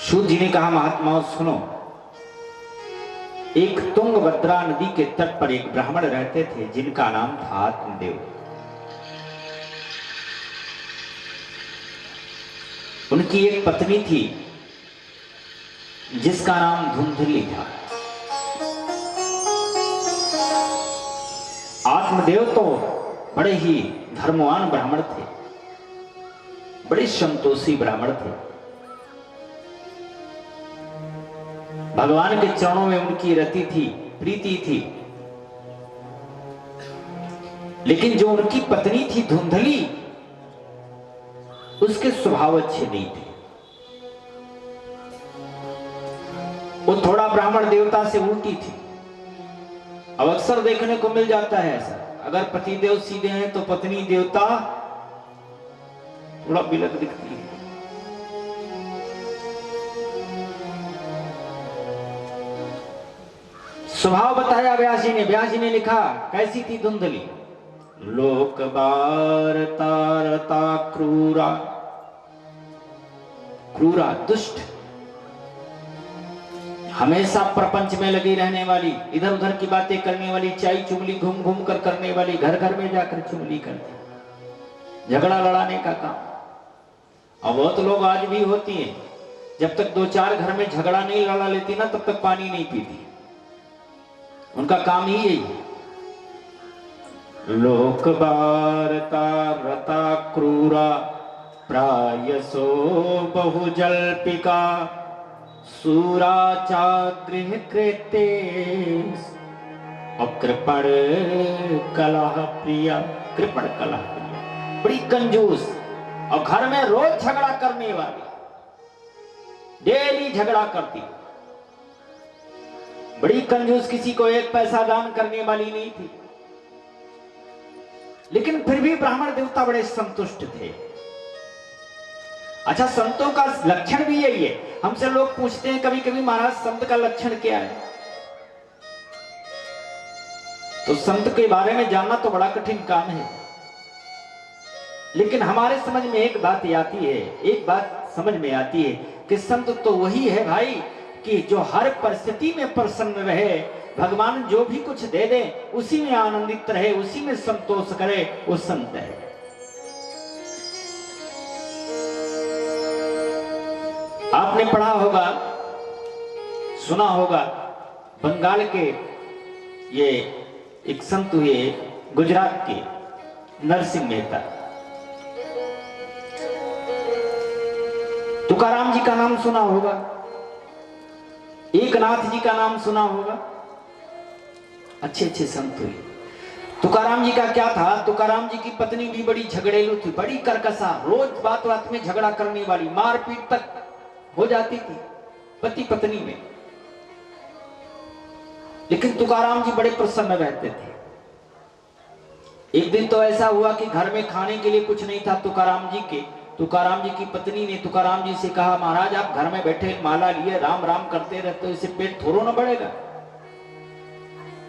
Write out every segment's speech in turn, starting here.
सूत जी ने कहा, महात्माओं सुनो, एक तुंगभद्रा नदी के तट पर एक ब्राह्मण रहते थे जिनका नाम था आत्मदेव। उनकी एक पत्नी थी जिसका नाम धुंधली था। आत्मदेव तो बड़े ही धर्मवान ब्राह्मण थे, बड़े संतोषी ब्राह्मण थे। भगवान के चरणों में उनकी रति थी, प्रीति थी। लेकिन जो उनकी पत्नी थी धुंधली, उसके स्वभाव अच्छे नहीं थे। वो थोड़ा ब्राह्मण देवता से उल्टी थी। अब अक्सर देखने को मिल जाता है ऐसा, अगर पति देव सीधे हैं तो पत्नी देवता थोड़ा बिलक दिखती है। स्वभाव बताया व्यास जी ने। व्यास जी ने लिखा, कैसी थी धुंधली? लोक बार तारता क्रूरा, क्रूरा दुष्ट, हमेशा प्रपंच में लगी रहने वाली, इधर उधर की बातें करने वाली, चाई चुगली घूम घूम कर करने वाली, घर घर में जाकर चुगली करती, झगड़ा लड़ाने का काम। और बहुत लोग आज भी होती हैं, जब तक दो चार घर में झगड़ा नहीं लड़ा लेती ना, तब तक पानी नहीं पीती। उनका काम ही यही है। लोक बारता रता क्रूरा, प्रायसो बहुजल्पिका, सूराचा गृह कृते, कृपण कलह प्रिया। कृपण कलह प्रिया, बड़ी कंजूस और घर में रोज झगड़ा करने वाली, डेली झगड़ा करती, बड़ी कंजूस, किसी को एक पैसा दान करने वाली नहीं थी। लेकिन फिर भी ब्राह्मण देवता बड़े संतुष्ट थे। अच्छा, संतों का लक्षण भी यही है। हमसे लोग पूछते हैं कभी कभी, महाराज संत का लक्षण क्या है? तो संत के बारे में जानना तो बड़ा कठिन काम है। लेकिन हमारे समझ में एक बात आती है, एक बात समझ में आती है कि संत तो वही है भाई कि जो हर परिस्थिति में प्रसन्न रहे, भगवान जो भी कुछ दे दे उसी में आनंदित रहे, उसी में संतोष करे, वो संत है। आपने पढ़ा होगा, सुना होगा, बंगाल के ये एक संत हुए, गुजरात के नरसिंह मेहता। तुकाराम जी का नाम सुना होगा, एकनाथ जी का नाम सुना होगा। अच्छे अच्छे संत हुए। तुकाराम जी का क्या था? तुकाराम जी की पत्नी भी बड़ी झगड़ेलू थी, बड़ी करकसा, रोज बात बात में झगड़ा करने वाली, मारपीट तक हो जाती थी पति पत्नी में। लेकिन तुकाराम जी बड़े प्रसन्न रहते थे। एक दिन तो ऐसा हुआ कि घर में खाने के लिए कुछ नहीं था तुकाराम जी के। तुकाराम जी की पत्नी ने तुकाराम जी से कहा, महाराज आप घर में बैठे माला लिए राम राम करते रहते हो, इससे पेट थोड़ा ना बढ़ेगा।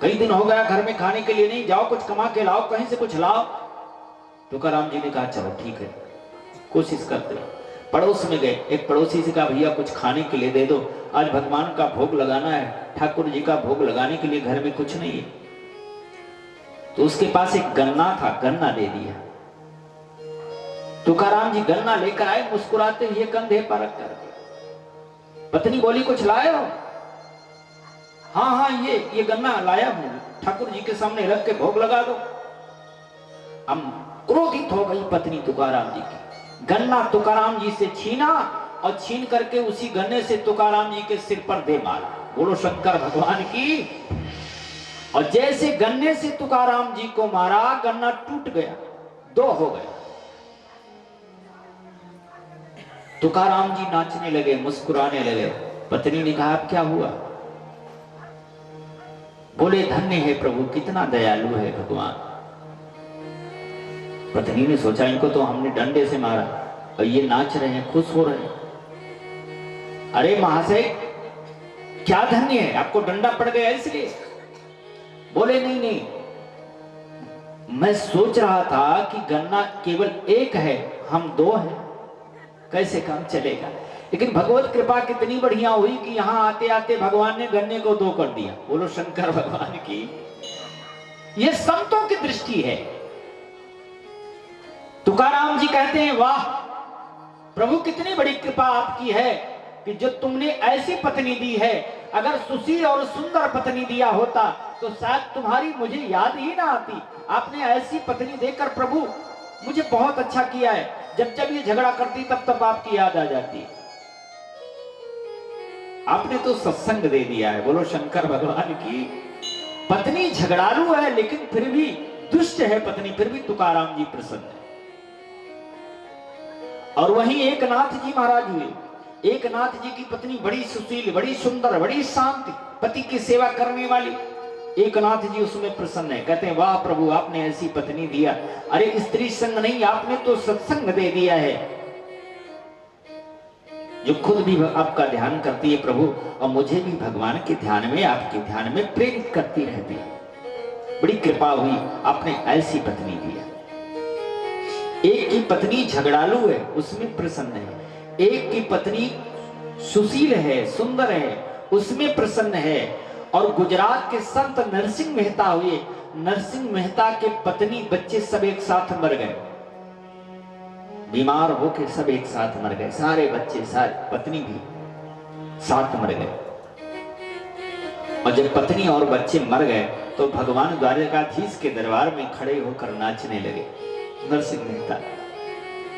कई दिन हो गया घर में खाने के लिए नहीं, जाओ कुछ कमा के लाओ, कहीं से कुछ लाओ। तुकाराम जी ने कहा चलो ठीक है, कोशिश करते हैं। पड़ोस में गए, एक पड़ोसी से कहा भैया कुछ खाने के लिए दे दो, आज भगवान का भोग लगाना है, ठाकुर जी का भोग लगाने के लिए घर में कुछ नहीं है। तो उसके पास एक गन्ना था, गन्ना दे दिया। तुकाराम जी गन्ना लेकर आए, मुस्कुराते हुए कंधे पर रख कर। पत्नी बोली कुछ लाए हो? हाँ हाँ ये गन्ना लाया हूं, ठाकुर जी के सामने रख के भोग लगा दो। अब क्रोधित हो गई पत्नी तुकाराम जी की। गन्ना तुकाराम जी से छीना और छीन करके उसी गन्ने से तुकाराम जी के सिर पर दे मारा। बोलो शंकर भगवान की। और जैसे गन्ने से तुकाराम जी को मारा, गन्ना टूट गया, दो हो गया। तुकाराम जी नाचने लगे, मुस्कुराने लगे। पत्नी ने कहा अब क्या हुआ? बोले धन्य है प्रभु, कितना दयालु है भगवान। पत्नी ने सोचा इनको तो हमने डंडे से मारा और ये नाच रहे हैं, खुश हो रहे हैं। अरे महाशय क्या धन्य है, आपको डंडा पड़ गया इसलिए? बोले नहीं नहीं, मैं सोच रहा था कि गन्ना केवल एक है, हम दो हैं, कैसे काम चलेगा। लेकिन भगवत कृपा कितनी बढ़िया हुई कि यहां आते आते भगवान ने गन्ने को 2 कर दिया। बोलो शंकर भगवान की। ये संतों की दृष्टि है। तुकाराम जी कहते हैं, वाह प्रभु कितनी बड़ी कृपा आपकी है कि जो तुमने ऐसी पत्नी दी है। अगर सुशील और सुंदर पत्नी दिया होता तो शायद तुम्हारी मुझे याद ही ना आती। आपने ऐसी पत्नी देकर प्रभु मुझे बहुत अच्छा किया है। जब जब ये झगड़ा करती तब तब आपकी याद आ जाती। आपने तो सत्संग दे दिया है। बोलो शंकर भगवान की। पत्नी झगड़ालू है लेकिन फिर भी दुष्ट है पत्नी, फिर भी तुकाराम जी प्रसन्न है। और वहीं एक नाथ जी महाराज हुए। एक नाथ जी की पत्नी बड़ी सुशील, बड़ी सुंदर, बड़ी शांति, पति की सेवा करने वाली। एक नाथ जी उसमें प्रसन्न है। कहते हैं, वाह प्रभु आपने ऐसी पत्नी दिया। अरे स्त्री संग नहीं, आपने तो सत्संग दे दिया है, जो खुद भी आपका ध्यान करती है प्रभु, और मुझे भी भगवान के ध्यान में, आपके ध्यान में प्रेरित करती रहती है। बड़ी कृपा हुई, आपने ऐसी पत्नी दिया। एक की पत्नी झगड़ालू है, उसमें प्रसन्न है। एक की पत्नी सुशील है, सुंदर है, उसमें प्रसन्न है। और गुजरात के संत नरसिंह मेहता हुए। नरसिंह मेहता के पत्नी बच्चे सब एक साथ मर गए। बीमार होके सब एक साथ मर गए, सारे बच्चे, सारे पत्नी भी साथ मर गए। और जब पत्नी और बच्चे मर गए तो भगवान द्वारकाधीश के दरबार में खड़े होकर नाचने लगे। नरसिंह मेहता,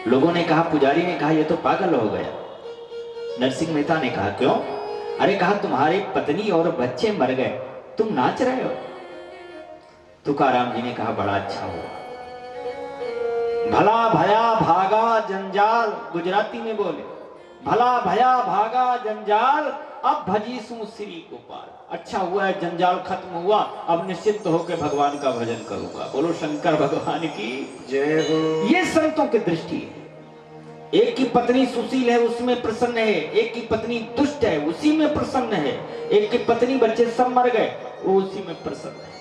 लोगों ने कहा, पुजारी ने कहा, ये तो पागल हो गया। नरसिंह मेहता ने कहा, क्यों? अरे कहा, तुम्हारे पत्नी और बच्चे मर गए, तुम नाच रहे हो। तुकाराम जी ने कहा, बड़ा अच्छा हुआ। भला भया भागा जंजाल, गुजराती में बोले, भला भया भागा जंजाल, अब भजी सू श्री गोपाल। अच्छा हुआ है, जंजाल खत्म हुआ, अब निश्चिंत होकर भगवान का भजन करूंगा। बोलो शंकर भगवान की जय हो। ये संतों की दृष्टि है। एक की पत्नी सुशील है, उसमें प्रसन्न है। एक की पत्नी दुष्ट है, उसी में प्रसन्न है। एक की पत्नी बच्चे सब मर गए, वो उसी में प्रसन्न है।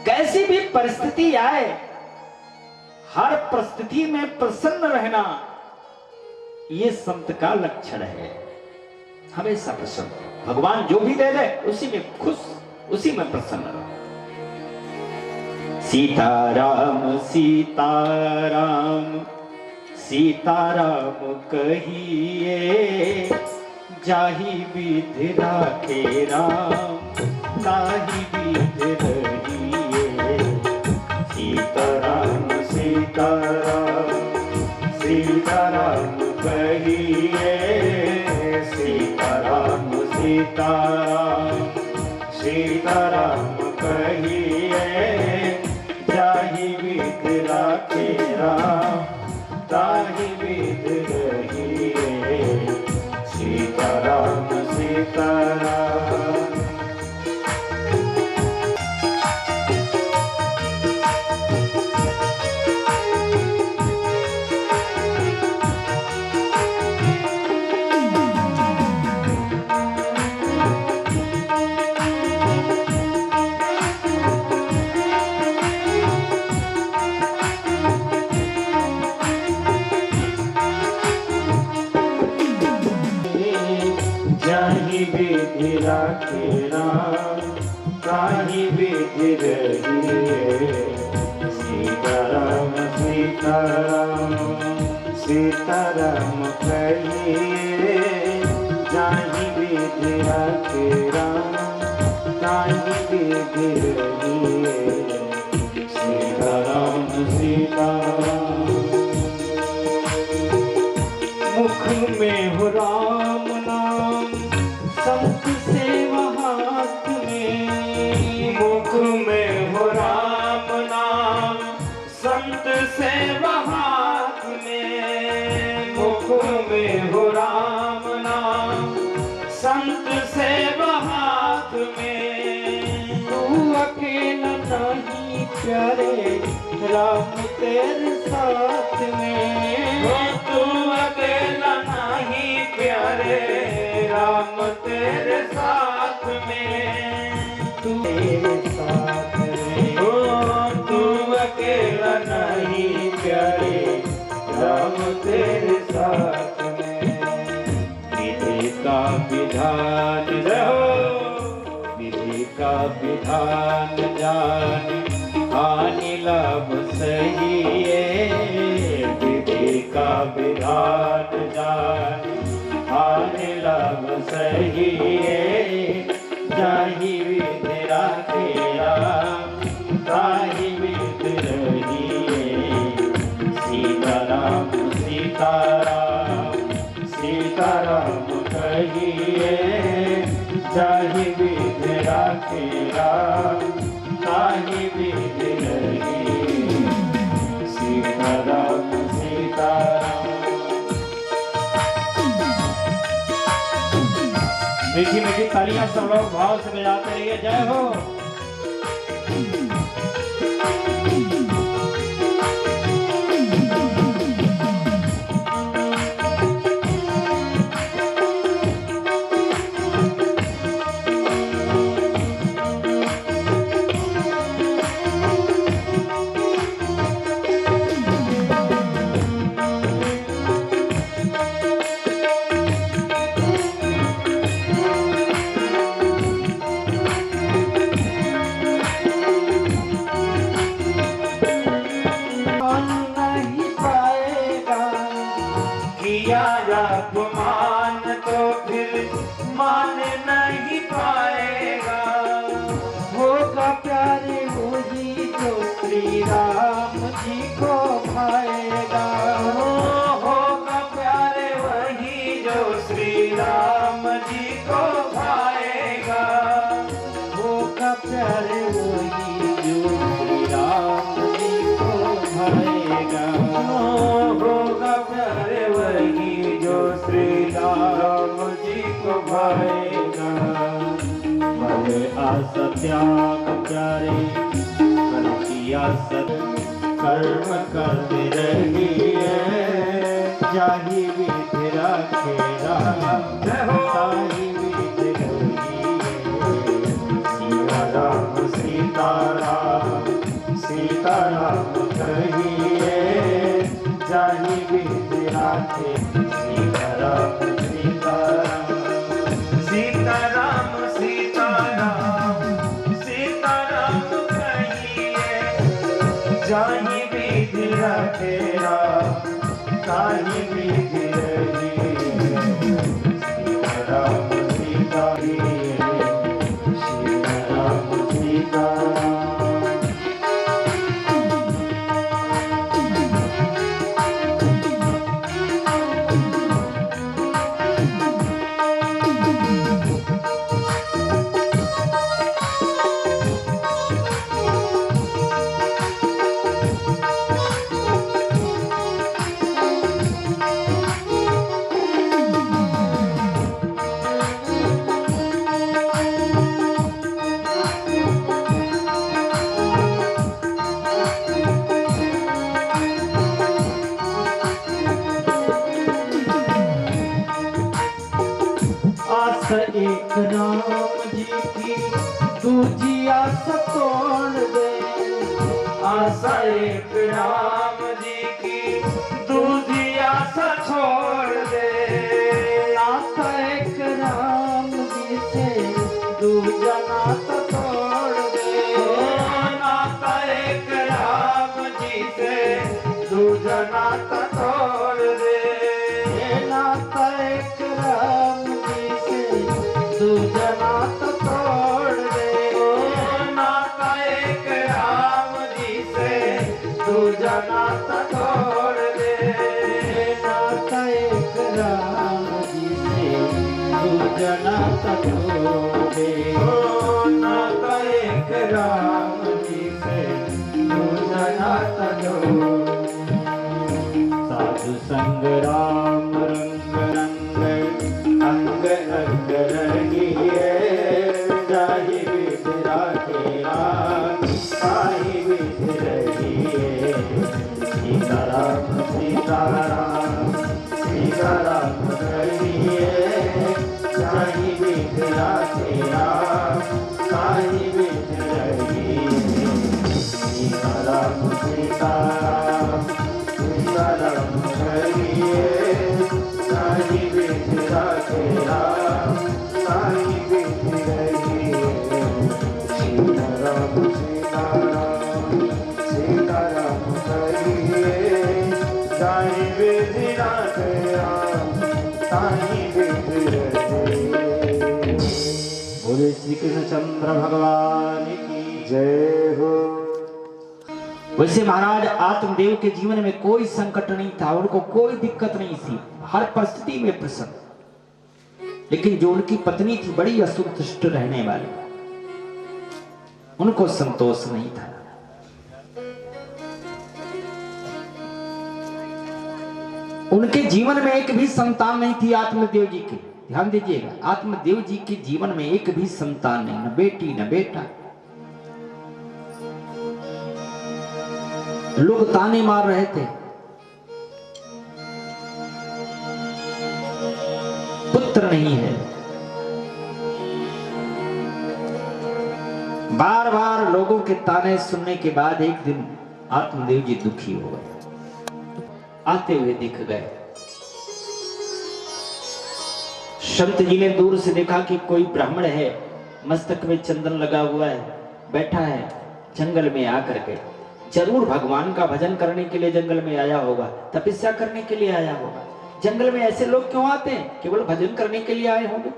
कैसी भी परिस्थिति आए, हर परिस्थिति में प्रसन्न रहना, ये संत का लक्षण है। हमेशा प्रसन्न, भगवान जो भी दे दे उसी में खुश, उसी में प्रसन्न रहो। सीताराम सीताराम सीताराम कहिए, जाहि विधि राखे राम, ताहि विधि रहिए। सीताराम सीताराम सीताराम कहिए, सीताराम सीताराम सीताराम कहिए, जाहि विधि राखे राम, ताहि विधि रहिए। सीताराम सीताराम। विधि राखे राम, ताहि विधि रहिए। सीताराम सीताराम सीताराम कहिए, जाहि विधि राखे राम, ताहि विधि रहिए। सीताराम सीताराम। मुख में हो राम नाम, संत सेवा हाथ में। मुख में हो राम नाम, संत सेवा हाथ में। मुख में हो राम नाम, संत सेवा हाथ में। तू अकेला नहीं प्यारे, राम तेरे साथ में। तू अकेला नहीं प्यारे, राम तेरे साथ में। तू तेरे साथ में, ओ तू अकेला नहीं प्यारे, राम तेरे साथ में। विधान विधि का विधान जाने हानि लाभ सही विधि का विधान जाने हानि लाभ सही जाहि विधि राखे राम ताहि विधि रहिए सीताराम सीताराम सीताराम कहिए जाहि विधि राखे राम ताहि विधि रहिए सीताराम सीताराम। मीठी मीठी तालियां सब लोग भाव से बजाते रहिए। जय हो। अपमान तो फिर मान नहीं पाएगा होगा प्यारे वही जो श्री राम जी को भाएगा होगा प्यारे वही जो श्री राम जी को भाएगा होगा प्यारे वही जो श्री राम जी को भाएगा होगा प्यारे वही जो श्री राम जी को भाएगा। भले असत्याग प्यारे कल किया सत कर्म करते रहिए जाहि विधि राखे राम ताहि विधि रहिए सीताराम सीताराम सीताराम कहिए जाहि विधि राखे सीताराम सीताराम सीताराम सीताराम सीताराम कहिए जाहि विधि राखे राम ताहि विधि रहिए सीताराम सीताराम सीताराम सीताराम। एक राम जी की दूजी आस तोड़ दे आशा एक राम जी की दूजी आशा छोड़ दे आशा एक राम जी से दूजा नाता तोड़ दे नाता एक राम जी से दूजा नाता तोड़ दे नाता एक राम दूजा नाता तोड़ दे नाता एक राम जी से दूजा नाता तोड़ दे नाता एक राम जी से दूजा नाता तोड़ दे नाता एक राम जी से दूजा नाता तोड़ साधु संग राम रंग रंग अंग अंग रहिए जाहि विधि राखे राम ताहि विधि रहिए सीताराम सीताराम सीताराम कहिए जाहि विधि राखे राम ताहि विधि रहिए सीताराम सीताराम सीताराम कहिए जाहि विधि राखे राम साईं विधि रचे। बोले श्री कृष्णचंद्र भगवान की जय हो। वैसे महाराज आत्मदेव के जीवन में कोई संकट नहीं था, उनको कोई दिक्कत नहीं थी, हर परिस्थिति में प्रसन्न। लेकिन जो उनकी पत्नी थी बड़ी असंतुष्ट रहने वाली, उनको संतोष नहीं था। उनके जीवन में एक भी संतान नहीं थी आत्मदेव जी के। ध्यान दीजिएगा, आत्मदेव जी के जीवन में एक भी संतान नहीं, न बेटी न बेटा। लोग ताने मार रहे थे, पुत्र नहीं है। बार बार लोगों के ताने सुनने के बाद एक दिन आत्मदेव जी दुखी हो गए, आते हुए दिख गए। संत जी ने दूर से देखा कि कोई ब्राह्मण है, मस्तक में चंदन लगा हुआ है, बैठा है जंगल में आकर के। जरूर भगवान का भजन करने के लिए जंगल में आया होगा, तपस्या करने के लिए आया होगा। जंगल में ऐसे लोग क्यों आते हैं? केवल भजन करने के लिए आए होंगे।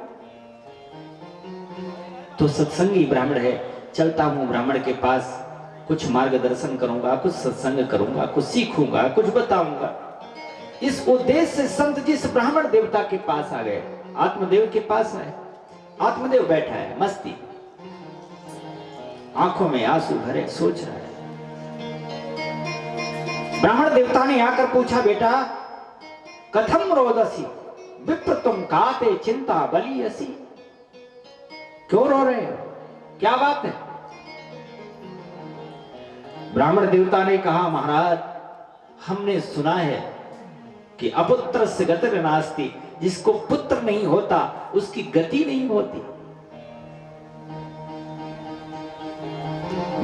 तो सत्संगी ब्राह्मण है, चलता हूं ब्राह्मण के पास, कुछ मार्गदर्शन करूंगा, कुछ सत्संग करूंगा, कुछ सीखूंगा, कुछ बताऊंगा। इस उद्देश्य से संत जिस ब्राह्मण देवता के पास आ गए, आत्मदेव के पास आए। आत्मदेव बैठा है मस्ती, आंखों में आंसू भरे, सोच रहा है। ब्राह्मण देवता ने आकर पूछा, बेटा कथम रोदसी विप्र तुम काते चिंता बलियसी। क्यों रो रहे हो, क्या बात है? ब्राह्मण देवता ने कहा, महाराज हमने सुना है कि अपुत्र से गतिर नास्ति, जिसको पुत्र नहीं होता उसकी गति नहीं होती।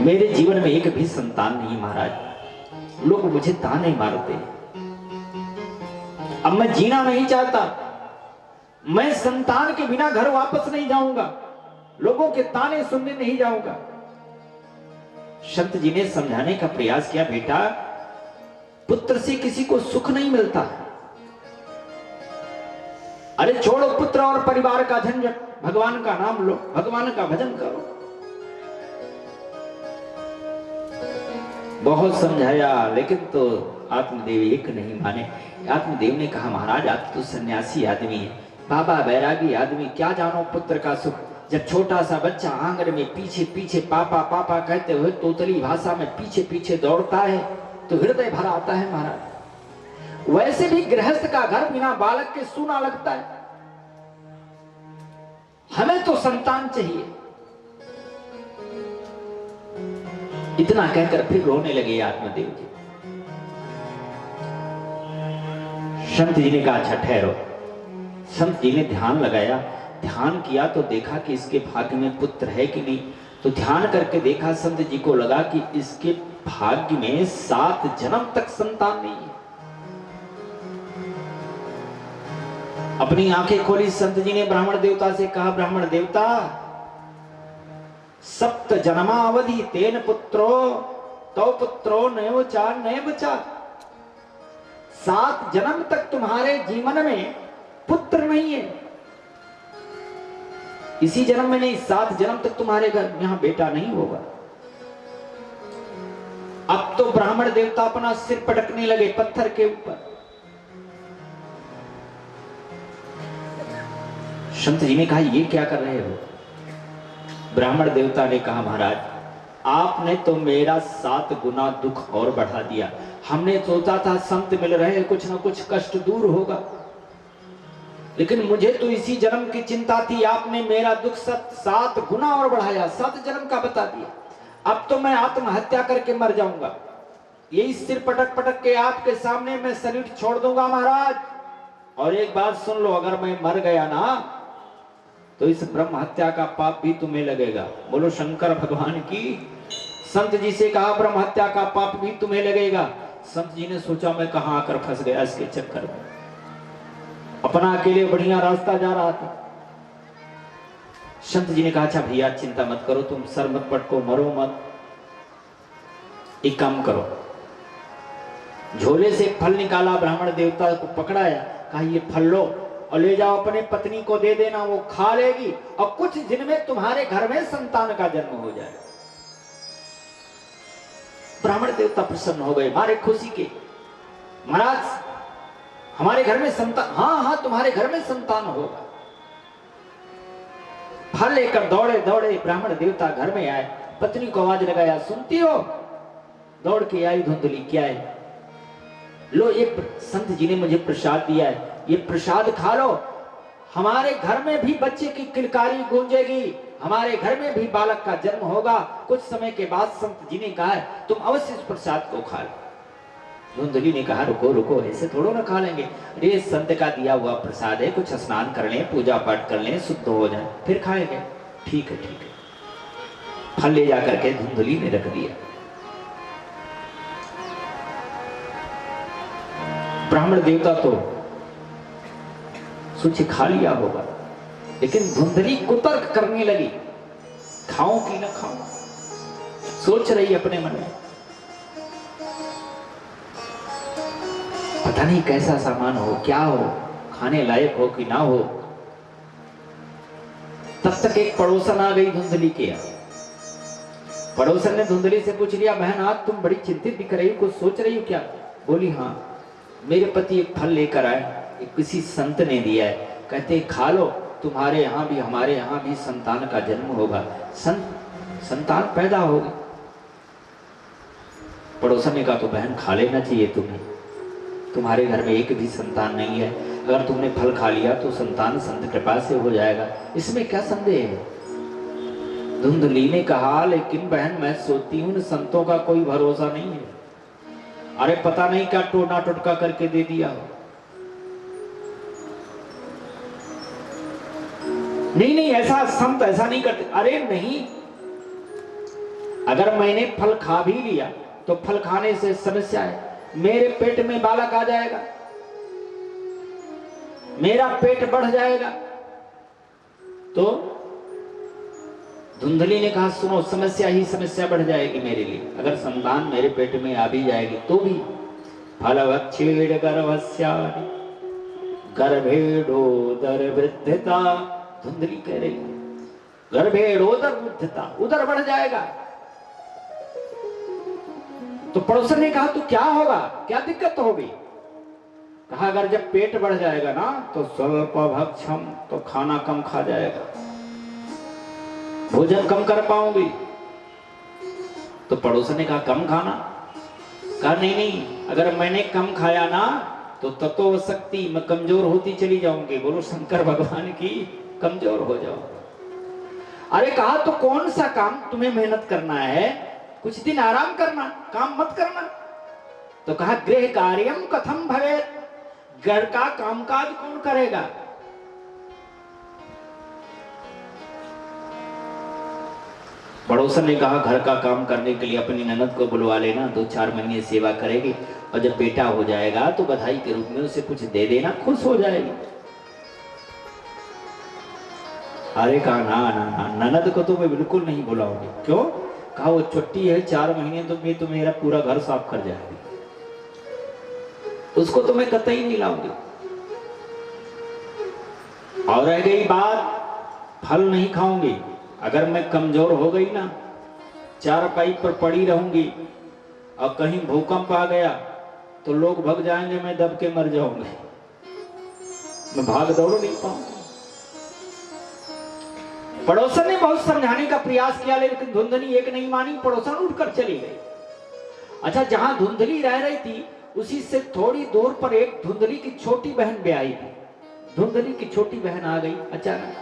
मेरे जीवन में एक भी संतान नहीं महाराज, लोग मुझे ताने मारते। अब मैं जीना नहीं चाहता, मैं संतान के बिना घर वापस नहीं जाऊंगा, लोगों के ताने सुनने नहीं जाऊंगा। संत जी ने समझाने का प्रयास किया, बेटा पुत्र से किसी को सुख नहीं मिलता। अरे छोड़ो पुत्र और परिवार का झंझट, भगवान का नाम लो, भगवान का भजन करो। बहुत समझाया लेकिन तो आत्मदेव एक नहीं माने। आत्मदेव ने कहा, महाराज आप तो सन्यासी आदमी है, बाबा बैरागी आदमी, क्या जानो पुत्र का सुख। जब छोटा सा बच्चा आंगन में पीछे पीछे पापा पापा कहते हुए तोतली भाषा में पीछे पीछे दौड़ता है तो हृदय भर आता है महाराज। वैसे भी गृहस्थ का घर बिना बालक के सूना लगता है। हमें तो संतान चाहिए। इतना कहकर फिर रोने लगे आत्मदेव जी। संत जी ने कहा, अच्छा ठहरो। संत जी ने ध्यान लगाया, ध्यान किया तो देखा कि इसके भाग्य में पुत्र है कि नहीं। तो ध्यान करके देखा, संत जी को लगा कि इसके भाग्य में 7 जन्म तक संतान नहीं है। अपनी आंखें खोली, संत जी ने ब्राह्मण देवता से कहा, ब्राह्मण देवता 7 जन्मावधि तेन पुत्रो तो पुत्रो नयो चार नए बचा। 7 जन्म तक तुम्हारे जीवन में पुत्र नहीं है। इसी जन्म में नहीं, 7 जन्म तक तुम्हारे घर यहां बेटा नहीं होगा। अब तो ब्राह्मण देवता अपना सिर पटकने लगे पत्थर के ऊपर। संत जी ने कहा, ये क्या कर रहे हो? ब्राह्मण देवता ने कहा, महाराज आपने तो मेरा 7 गुना दुख और बढ़ा दिया। हमने सोचा था संत मिल रहे, कुछ ना कुछ कष्ट दूर होगा, लेकिन मुझे तो इसी जन्म की चिंता थी। आपने मेरा दुख 7 गुना और बढ़ाया, 7 जन्म का बता दिया। अब तो मैं आत्महत्या करके मर जाऊंगा। यही सिर पटक पटक के आपके सामने मैं शरीर छोड़ दूंगा महाराज। और एक बात सुन लो, अगर मैं मर गया ना तो इस ब्रह्म हत्या का पाप भी तुम्हें लगेगा। बोलो शंकर भगवान की। संत जी से कहा, ब्रह्म हत्या का पाप भी तुम्हें लगेगा। संत जी ने सोचा, मैं कहां आकर फंस गया इसके चक्कर में। अपना अकेले बढ़िया रास्ता जा रहा था। संत जी ने कहा, अच्छा भैया चिंता मत करो, तुम सर मत पटको, मरो मत। एक काम करो, झोले से फल निकाला, ब्राह्मण देवता को पकड़ाया, कहा ये फल लो और ले जाओ अपने पत्नी को दे देना, वो खा लेगी और कुछ दिन में तुम्हारे घर में संतान का जन्म हो जाए। ब्राह्मण देवता प्रसन्न हो गए, मारे खुशी के, महाराज हमारे घर में संतान, हाँ हाँ तुम्हारे घर में संतान होगा। फल लेकर दौड़े दौड़े ब्राह्मण देवता घर में आए, पत्नी को आवाज लगाया, सुनती हो? दौड़ के आई धुंधली, क्या है? लो ये संत जी ने मुझे प्रसाद दिया है, ये प्रसाद खा लो, हमारे घर में भी बच्चे की किलकारी गूंजेगी, हमारे घर में भी बालक का जन्म होगा। कुछ समय के बाद संत जी ने कहा है तुम अवश्य इस प्रसाद को खा लो। धुंधली ने कहा रुको रुको, ऐसे थोड़ो ना खा लेंगे, अरे संत का दिया हुआ प्रसाद है, कुछ स्नान कर लें, पूजा पाठ कर लें, शुद्ध हो जाए फिर खाएंगे। ठीक है ठीक है। फल ले जाकर के धुंधली ने रख दिया। ब्राह्मण देवता तो सोचे खा लिया होगा, लेकिन धुंधली कुतर्क करने लगी, खाऊं कि न खाऊं, सोच रही अपने मन में, पता नहीं कैसा सामान हो, क्या हो, खाने लायक हो कि ना हो। तब तक एक पड़ोसन आ गई धुंधली के यहाँ। पड़ोसन ने धुंधली से पूछ लिया, बहन आज तुम बड़ी चिंतित दिख रही हो, कुछ सोच रही हो क्या? बोली हाँ, मेरे पति एक फल लेकर आए, एक किसी संत ने दिया है, कहते खा लो, तुम्हारे यहाँ भी हमारे यहाँ भी संतान का जन्म होगा, संतान पैदा होगी। पड़ोसन ने कहा तो बहन खा लेना चाहिए तुम्हें, तुम्हारे घर में एक भी संतान नहीं है, अगर तुमने फल खा लिया तो संतान संत कृपा से हो जाएगा, इसमें क्या संदेह है? धुंधली ने कहा लेकिन बहन मैं सोचती हूँ संतों का कोई भरोसा नहीं है, अरे पता नहीं क्या टोना टोटका करके दे दिया हो। नहीं नहीं ऐसा संत ऐसा नहीं करते। अरे नहीं, अगर मैंने फल खा भी लिया तो फल खाने से समस्या है, मेरे पेट में बालक आ जाएगा, मेरा पेट बढ़ जाएगा। तो धुंधली ने कहा सुनो, समस्या ही समस्या बढ़ जाएगी मेरे लिए, अगर संतान मेरे पेट में आ भी जाएगी तो भी। फलवच्छेद गर्भस्यानि गर्भेडोदर वृद्धता, धुंधली कह रही है गर्भेडोदर वृद्धता, उदर बढ़ जाएगा। तो पड़ोसन ने कहा तो क्या होगा, क्या दिक्कत होगी? कहा अगर जब पेट बढ़ जाएगा ना तो स्वल्प भक्षम, तो खाना कम खा जाएगा, भोजन कम कर पाऊंगी। तो पड़ोसन ने कहा कम खाना? कहा नहीं नहीं, अगर मैंने कम खाया ना तो तत्व शक्ति मैं कमजोर होती चली जाऊंगी, बोलो शंकर भगवान की, कमजोर हो जाओ। अरे कहा तो कौन सा काम तुम्हें मेहनत करना है, कुछ दिन आराम करना, काम मत करना। तो कहा गृह कार्यम कथम भवेत, घर का कामकाज कौन करेगा? पड़ोसन ने कहा घर का काम करने के लिए अपनी ननद को बुलवा लेना, 2-4 महीने सेवा करेगी और जब बेटा हो जाएगा तो बधाई के रूप में उसे कुछ दे देना, खुश हो जाएगी। अरे कहा ना ना ना, ननद को तो मैं बिल्कुल नहीं बुलाऊंगी। क्यों? कहा वो छुट्टी है 4 महीने तो मेरा पूरा घर साफ कर जाएगी, उसको तो मैं कतई नहीं लाऊंगी। और रह गई बात फल नहीं खाऊंगी, अगर मैं कमजोर हो गई ना, चारपाई पर पड़ी रहूंगी और कहीं भूकंप आ गया तो लोग भग जाएंगे, मैं दब के मर जाऊंगी, मैं भाग दौड़ नहीं पाऊंगी। पड़ोसन ने बहुत समझाने का प्रयास किया लेकिन धुंधली एक नहीं मानी, पड़ोसन उठकर चली गई। अच्छा, जहां धुंधली रह रही थी उसी से थोड़ी दूर पर एक धुंधली की छोटी बहन ब्याही थी। धुंधली की छोटी बहन आ गई अचानक,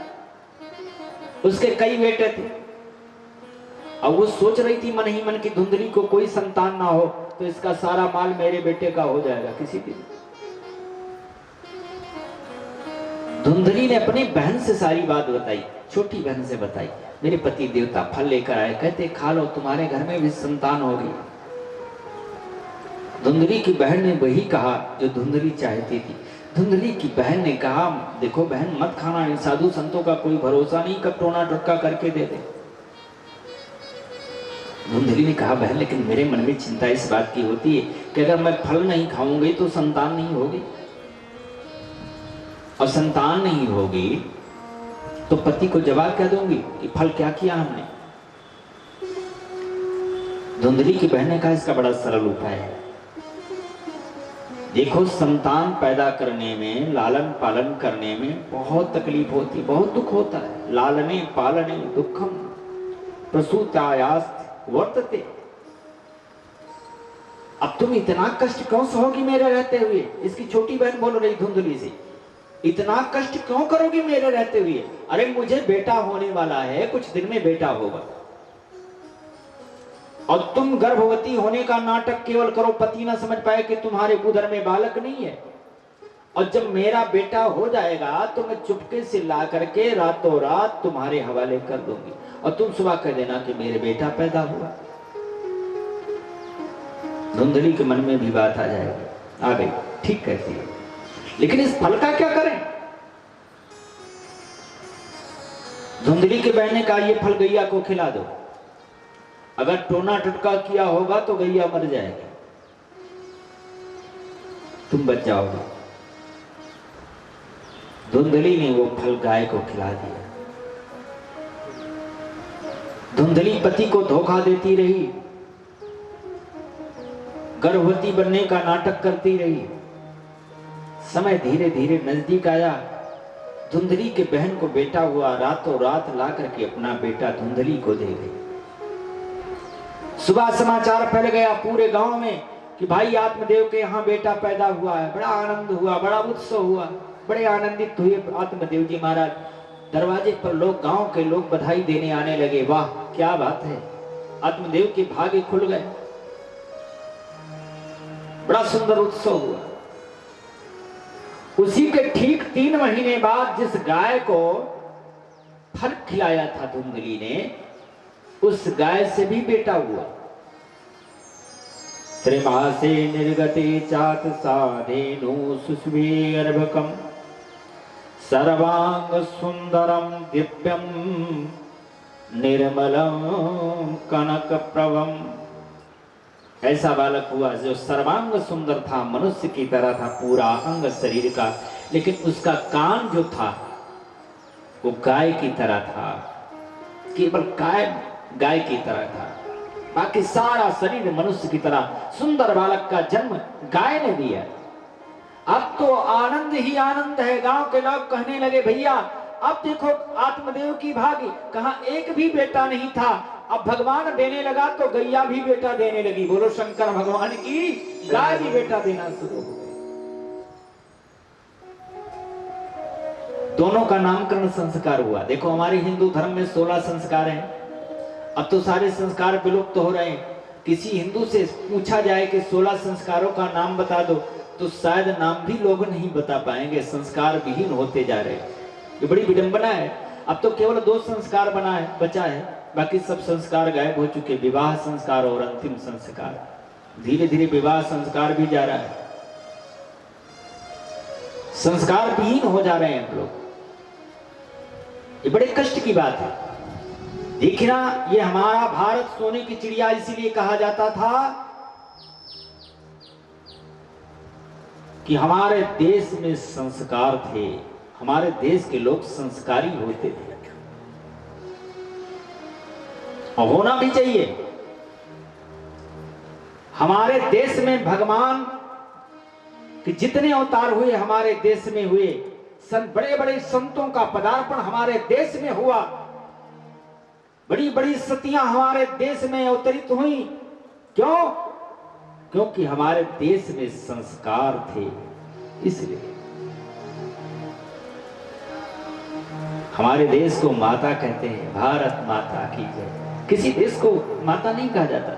उसके कई बेटे थे। अब वो सोच रही थी मन ही मन की धुंधली को कोई संतान ना हो तो इसका सारा माल मेरे बेटे का हो जाएगा किसी दिन। धुंधली ने अपनी बहन से सारी बात बताई, छोटी बहन से बताई, मेरे पति देवता फल लेकर आए, कहते खा लो, तुम्हारे घर में भी संतान होगी। धुंधली की बहन ने वही कहा जो धुंधली चाहती थी। धुंधली की बहन ने कहा देखो बहन मत खाना, इन साधु संतों का कोई भरोसा नहीं, कब टोना टटका करके दे दे। धुंधली ने कहा बहन लेकिन मेरे मन में चिंता इस बात की होती है कि अगर मैं फल नहीं खाऊंगी तो संतान नहीं होगी। और संतान नहीं होगी तो पति को जवाब क्या दूंगी कि फल क्या किया हमने। धुंधली की बहन का इसका बड़ा सरल उपाय है। देखो, संतान पैदा करने में, लालन पालन करने में बहुत तकलीफ होती, बहुत दुख होता है। लालने पालने दुखम प्रसूतायास्त वर्तते। अब तुम इतना कष्ट क्यों सहोगी मेरे रहते हुए? इसकी छोटी बहन बोल रही धुंधली से, इतना कष्ट क्यों करोगी मेरे रहते हुए? अरे मुझे बेटा होने वाला है, कुछ दिन में बेटा होगा, और तुम गर्भवती होने का नाटक केवल करो, पति ना समझ पाए कि तुम्हारे उदर में बालक नहीं है। और जब मेरा बेटा हो जाएगा तो मैं चुपके से ला करके रातों रात तुम्हारे हवाले कर दूंगी, और तुम सुबह कह देना कि मेरे बेटा पैदा हुआ। धुंधली के मन में भी बात आ जाएगी, आ गई, ठीक कहती है, लेकिन इस फल का क्या करें? धुंधली के बहन ने कहा, ये फल गैया को खिला दो, अगर टोना टुटका किया होगा तो गैया मर जाएगी, तुम बच जाओगे। धुंधली ने वो फल गाय को खिला दिया। धुंधली पति को धोखा देती रही, गर्भवती बनने का नाटक करती रही। समय धीरे धीरे नजदीक आया। धुंधली के बहन को बेटा हुआ, रातों रात ला करके अपना बेटा धुंधली को दे गई। सुबह समाचार फैल गया पूरे गांव में कि भाई आत्मदेव के यहाँ बेटा पैदा हुआ है। बड़ा आनंद हुआ, बड़ा उत्सव हुआ, बड़े आनंदित हुए आत्मदेव जी महाराज। दरवाजे पर लोग, गांव के लोग बधाई देने आने लगे। वाह क्या बात है, आत्मदेव के भाग्य खुल गए। बड़ा सुंदर उत्सव हुआ। उसी के ठीक 3 महीने बाद जिस गाय को फल खिलाया था धुंधली ने, उस गाय से भी बेटा हुआ। त्रिमासे निर्गते चात साधेनु सुस्वे अर्भकम सर्वांग सुंदरम दिव्यम निर्मलम कनक प्रभम। ऐसा बालक हुआ जो सर्वांग सुंदर था, मनुष्य की तरह था पूरा अंग शरीर का, लेकिन उसका कान जो था वो गाय की तरह था, केवल गाय की तरह था, बाकी सारा शरीर मनुष्य की तरह। सुंदर बालक का जन्म गाय ने दिया। अब तो आनंद ही आनंद है। गांव के लोग कहने लगे, भैया अब देखो आत्मदेव की भागी, कहां एक भी बेटा नहीं था, अब भगवान देने लगा तो गैया भी बेटा देने लगी। बोलो शंकर भगवान की, गाय भी बेटा देना शुरू हो गई। दोनों का नामकरण संस्कार हुआ। देखो हमारे हिंदू धर्म में 16 संस्कार हैं। अब तो सारे संस्कार विलुप्त हो रहे हैं। किसी हिंदू से पूछा जाए कि 16 संस्कारों का नाम बता दो तो शायद नाम भी लोग नहीं बता पाएंगे। संस्कार विहीन होते जा रहे हैं, ये बड़ी विडंबना है। अब तो केवल 2 संस्कार बचा है, बाकी सब संस्कार गायब हो चुके। विवाह संस्कार और अंतिम संस्कार। धीरे धीरे विवाह संस्कार भी जा रहा है, संस्कार विहीन हो जा रहे हैं हम लोग। ये बड़े कष्ट की बात है। देखना, ये हमारा भारत सोने की चिड़िया इसीलिए कहा जाता था कि हमारे देश में संस्कार थे, हमारे देश के लोग संस्कारी होते थे, और होना भी चाहिए। हमारे देश में भगवान के जितने अवतार हुए हमारे देश में हुए, बड़े बड़े संतों का पदार्पण हमारे देश में हुआ, बड़ी बड़ी सतियां हमारे देश में अवतरित हुई। क्यों? क्योंकि हमारे देश में संस्कार थे। इसलिए हमारे देश को माता कहते हैं, भारत माता की जय। किसी देश को माता नहीं कहा जाता,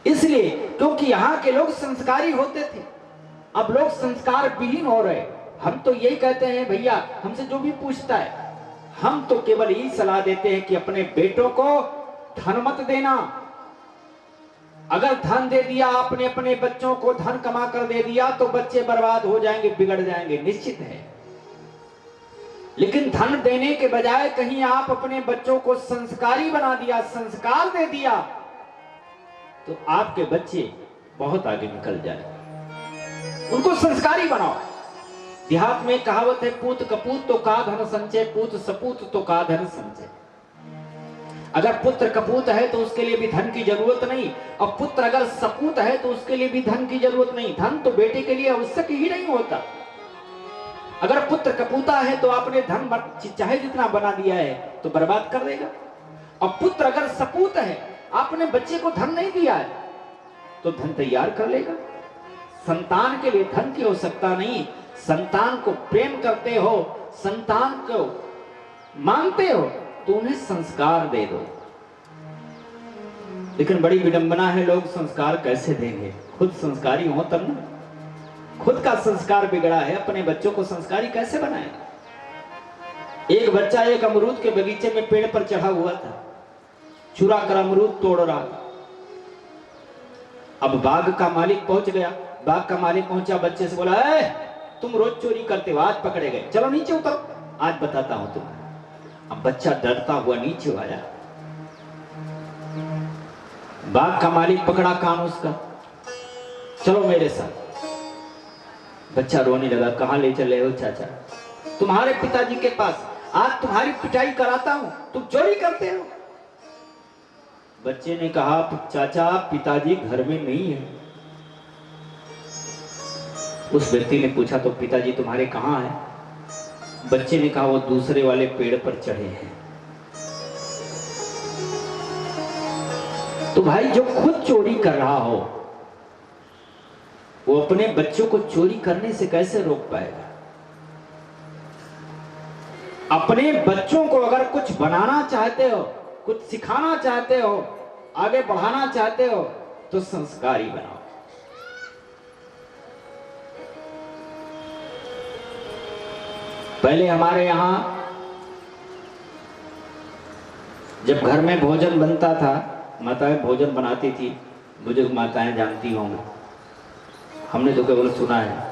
इसलिए क्योंकि यहाँ के लोग संस्कारी होते थे। अब लोग संस्कार विहीन हो रहे। हम तो यही कहते हैं, भैया हमसे जो भी पूछता है, हम तो केवल यही सलाह देते हैं कि अपने बेटों को धन मत देना। अगर धन दे दिया आपने, अपने बच्चों को धन कमा कर दे दिया तो बच्चे बर्बाद हो जाएंगे, बिगड़ जाएंगे, निश्चित है। लेकिन धन देने के बजाय कहीं आप अपने बच्चों को संस्कारी बना दिया, संस्कार दे दिया, तो आपके बच्चे बहुत आगे निकल जाएंगे। उनको संस्कारी बनाओ। देहात में कहावत है, पूत कपूत तो का धन संचय, पूत सपूत तो का धन संचय। अगर पुत्र कपूत है तो उसके लिए भी धन की जरूरत नहीं, और पुत्र अगर सपूत है तो उसके लिए भी धन की जरूरत नहीं। धन तो बेटे के लिए आवश्यक ही नहीं होता। अगर पुत्र कपूता है तो आपने धन चाहे जितना बना दिया है तो बर्बाद कर देगा, और पुत्र अगर सपूत है, आपने बच्चे को धन नहीं दिया है तो धन तैयार कर लेगा। संतान के लिए धन की आवश्यकता नहीं, संतान को प्रेम करते हो, संतान को मानते हो तो उन्हें संस्कार दे दो। लेकिन बड़ी विडंबना है, लोग संस्कार कैसे देंगे? खुद संस्कारी हो तब ना। खुद का संस्कार बिगड़ा है, अपने बच्चों को संस्कारी कैसे बनाए? एक बच्चा एक अमरूद के बगीचे में पेड़ पर चढ़ा हुआ था, चुरा कर अमरूद तोड़ रहा था। अब बाग का मालिक पहुंच गया। बाग का मालिक पहुंचा, बच्चे से बोला, तुम रोज चोरी करते हो, आज पकड़े गए, चलो नीचे उतरो, आज बताता हूं तुम्हें। अब बच्चा डरता हुआ नीचे आया। बाग का मालिक पकड़ा कान उसका, चलो मेरे साथ। बच्चा रोने लगा, कहां ले चले हो चाचा? तुम्हारे पिताजी के पास, आज तुम्हारी पिटाई कराता हूं, तुम चोरी करते हो। बच्चे ने कहा, चाचा पिताजी घर में नहीं है। उस व्यक्ति ने पूछा, तो पिताजी तुम्हारे कहां हैं? बच्चे ने कहा, वो दूसरे वाले पेड़ पर चढ़े हैं। तो भाई, जो खुद चोरी कर रहा हो वो अपने बच्चों को चोरी करने से कैसे रोक पाएगा? अपने बच्चों को अगर कुछ बनाना चाहते हो, कुछ सिखाना चाहते हो, आगे बढ़ाना चाहते हो तो संस्कारी बनाओ। पहले हमारे यहां जब घर में भोजन बनता था, माताएं भोजन बनाती थी, बुजुर्ग माताएं जानती होंगी, हमने तो केवल सुना है।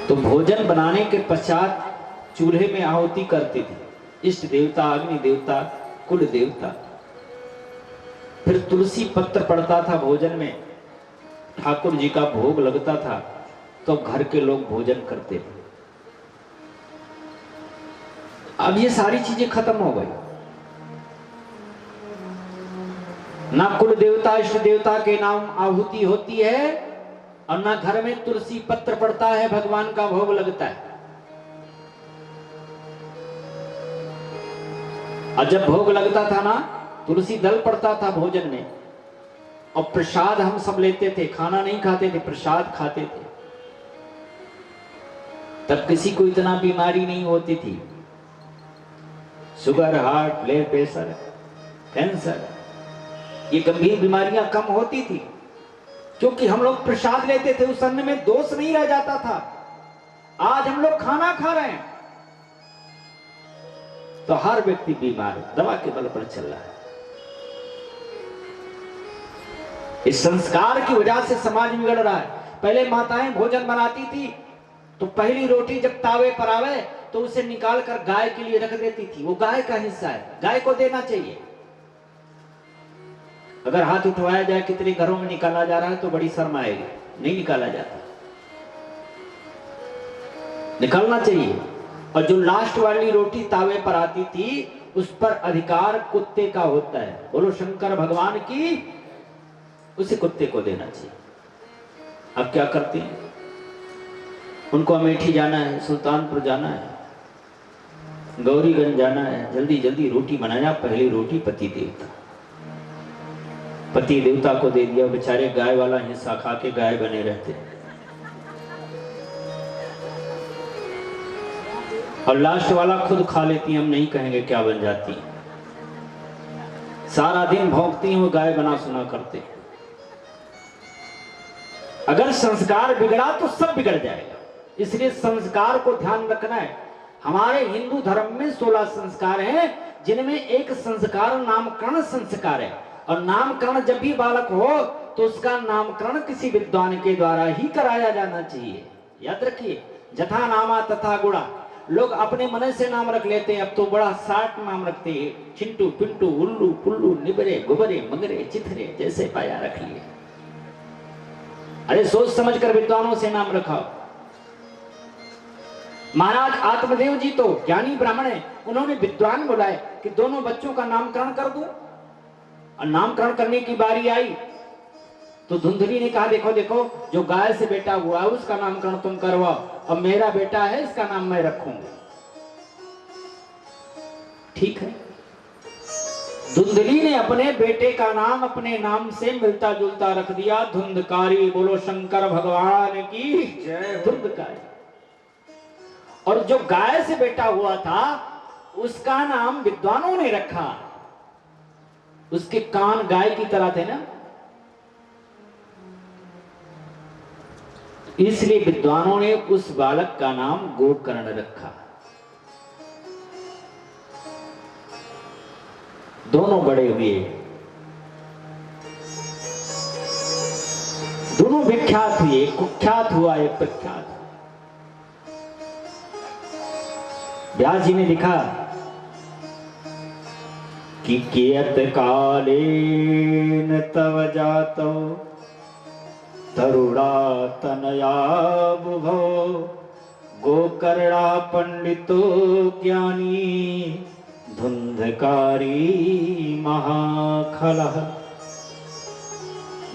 तो भोजन बनाने के पश्चात चूल्हे में आहुति करते थे, इष्ट देवता, अग्नि देवता, कुल देवता। फिर तुलसी पत्र पड़ता था भोजन में, ठाकुर जी का भोग लगता था, तो घर के लोग भोजन करते थे। अब ये सारी चीजें खत्म हो गई। ना कुल देवता इष्ट देवता के नाम आहुति होती है, और ना घर में तुलसी पत्र पड़ता है, भगवान का भोग लगता है। और जब भोग लगता था ना, तुलसी दल पड़ता था भोजन में, और प्रसाद हम सब लेते थे, खाना नहीं खाते थे, प्रसाद खाते थे। तब किसी को इतना बीमारी नहीं होती थी, sugar, heart, blood pressure, cancer, ये गंभीर बीमारियां कम होती थी, क्योंकि हम लोग प्रसाद लेते थे, उस अन्न में दोष नहीं रह जाता था। आज हम लोग खाना खा रहे हैं तो हर व्यक्ति बीमार, दवा के बल पर चल रहा है। इस संस्कार की वजह से समाज बिगड़ रहा है। पहले माताएं भोजन बनाती थी तो पहली रोटी जब तावे पर आवे तो उसे निकाल कर गाय के लिए रख देती थी। वो गाय का हिस्सा है, गाय को देना चाहिए। अगर हाथ उठवाया जाए कितने घरों में निकाला जा रहा है तो बड़ी शर्म आएगी, नहीं निकाला जाता, निकालना चाहिए। और जो लास्ट वाली रोटी तावे पर आती थी उस पर अधिकार कुत्ते का होता है, बोलो शंकर भगवान की, उसे कुत्ते को देना चाहिए। अब क्या करते हैं, उनको अमेठी जाना है, सुल्तानपुर जाना है, गौरीगंज जाना है, जल्दी जल्दी रोटी बनाया, पहली रोटी पति देवता, पति देवता को दे दिया। बेचारे गाय वाला हिस्सा खा के गाय बने रहते, और लास्ट वाला खुद खा लेती, हम नहीं कहेंगे क्या बन जाती, सारा दिन भौंकती हैं, गाय बना सुना करते। अगर संस्कार बिगड़ा तो सब बिगड़ जाएगा, इसलिए संस्कार को ध्यान रखना है। हमारे हिंदू धर्म में 16 संस्कार हैं, जिनमें एक संस्कार नामकरण संस्कार है। और नामकरण जब भी बालक हो तो उसका नामकरण किसी विद्वान के द्वारा ही कराया जाना चाहिए। याद रखिए, जथा नामा तथा गुणा। लोग अपने मन से नाम रख लेते हैं, अब तो बड़ा 60 नाम रखते हैं, चिंटू पिंटू उल्लू पुल्लू निबरे गुबरे मगरे चिथरे, जैसे पाया रख लिए। अरे सोच समझ कर विद्वानों से नाम रखाओ। महाराज आत्मदेव जी तो ज्ञानी ब्राह्मण है, उन्होंने विद्वान बुलाए कि दोनों बच्चों का नामकरण कर दूं। और नामकरण करने की बारी आई तो धुंधली ने कहा देखो देखो, जो गाय से बेटा हुआ है उसका नामकरण तुम करवाओ, अब मेरा बेटा है इसका नाम मैं रखूंगा। ठीक है, धुंधली ने अपने बेटे का नाम अपने नाम से मिलता जुलता रख दिया, धुंधकारी। बोलो शंकर भगवान की जय। धुंधकारी। और जो गाय से बेटा हुआ था उसका नाम विद्वानों ने रखा, उसके कान गाय की तरह थे ना, इसलिए विद्वानों ने उस बालक का नाम गोकर्ण रखा। दोनों बड़े हुए, दोनों विख्यात हुए, कुख्यात हुआ एक प्रख्यात। व्यास जी ने लिखा कि कियत कालेन तव जातो तरुणा तनया बुभो गोकर्णा पंडितो ज्ञानी धुंधकारी महाखलः।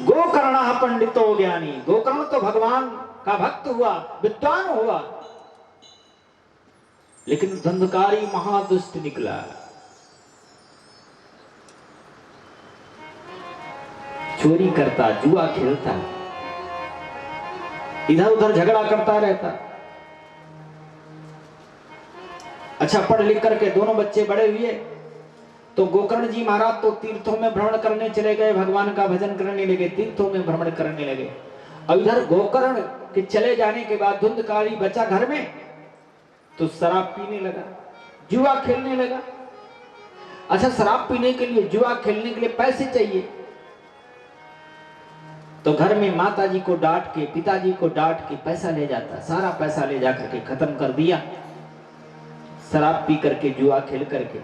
गोकर्ण पंडितो ज्ञानी, गोकर्ण तो भगवान का भक्त हुआ, विद्वान हुआ, लेकिन धुंधकारी महादुष्ट निकला। चोरी करता, जुआ खेलता, इधर उधर झगड़ा करता रहता। अच्छा, पढ़ लिख करके दोनों बच्चे बड़े हुए तो गोकर्ण जी महाराज तो तीर्थों में भ्रमण करने चले गए, भगवान का भजन करने लगे, तीर्थों में भ्रमण करने लगे। और इधर गोकर्ण के चले जाने के बाद धुंधकारी बचा घर में तो शराब पीने लगा, जुआ खेलने लगा। अच्छा, शराब पीने के लिए, जुआ खेलने के लिए पैसे चाहिए, तो घर में माता जी को डांट के, पिताजी को डांट के पैसा ले जाता, सारा पैसा ले जाकर के खत्म कर दिया। शराब पी करके, जुआ खेल करके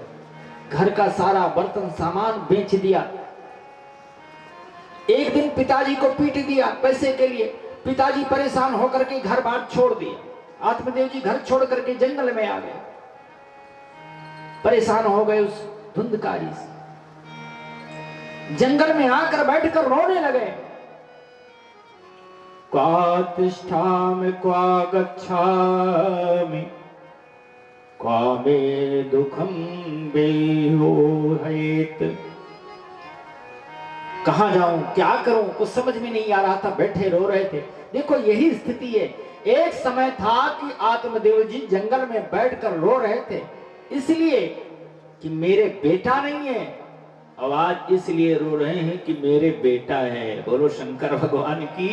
घर का सारा बर्तन सामान बेच दिया। एक दिन पिताजी को पीट दिया पैसे के लिए, पिताजी परेशान होकर के घर बार छोड़ दिया। आत्मदेव जी घर छोड़ करके जंगल में आ गए, परेशान हो गए उस धुंधकारी से। जंगल में आकर बैठकर रोने लगे, क्वा तिष्ठामि क्वा गच्छामि क्वा मे दुखम बेहोहेत। कहां जाऊं, क्या करूं, कुछ समझ में नहीं आ रहा था, बैठे रो रहे थे। देखो यही स्थिति है। एक समय था कि आत्मदेव जी जंगल में बैठकर रो रहे थे, इसलिए कि मेरे बेटा नहीं है, और आज इसलिए रो रहे हैं कि मेरे बेटा है। बोलो शंकर भगवान की।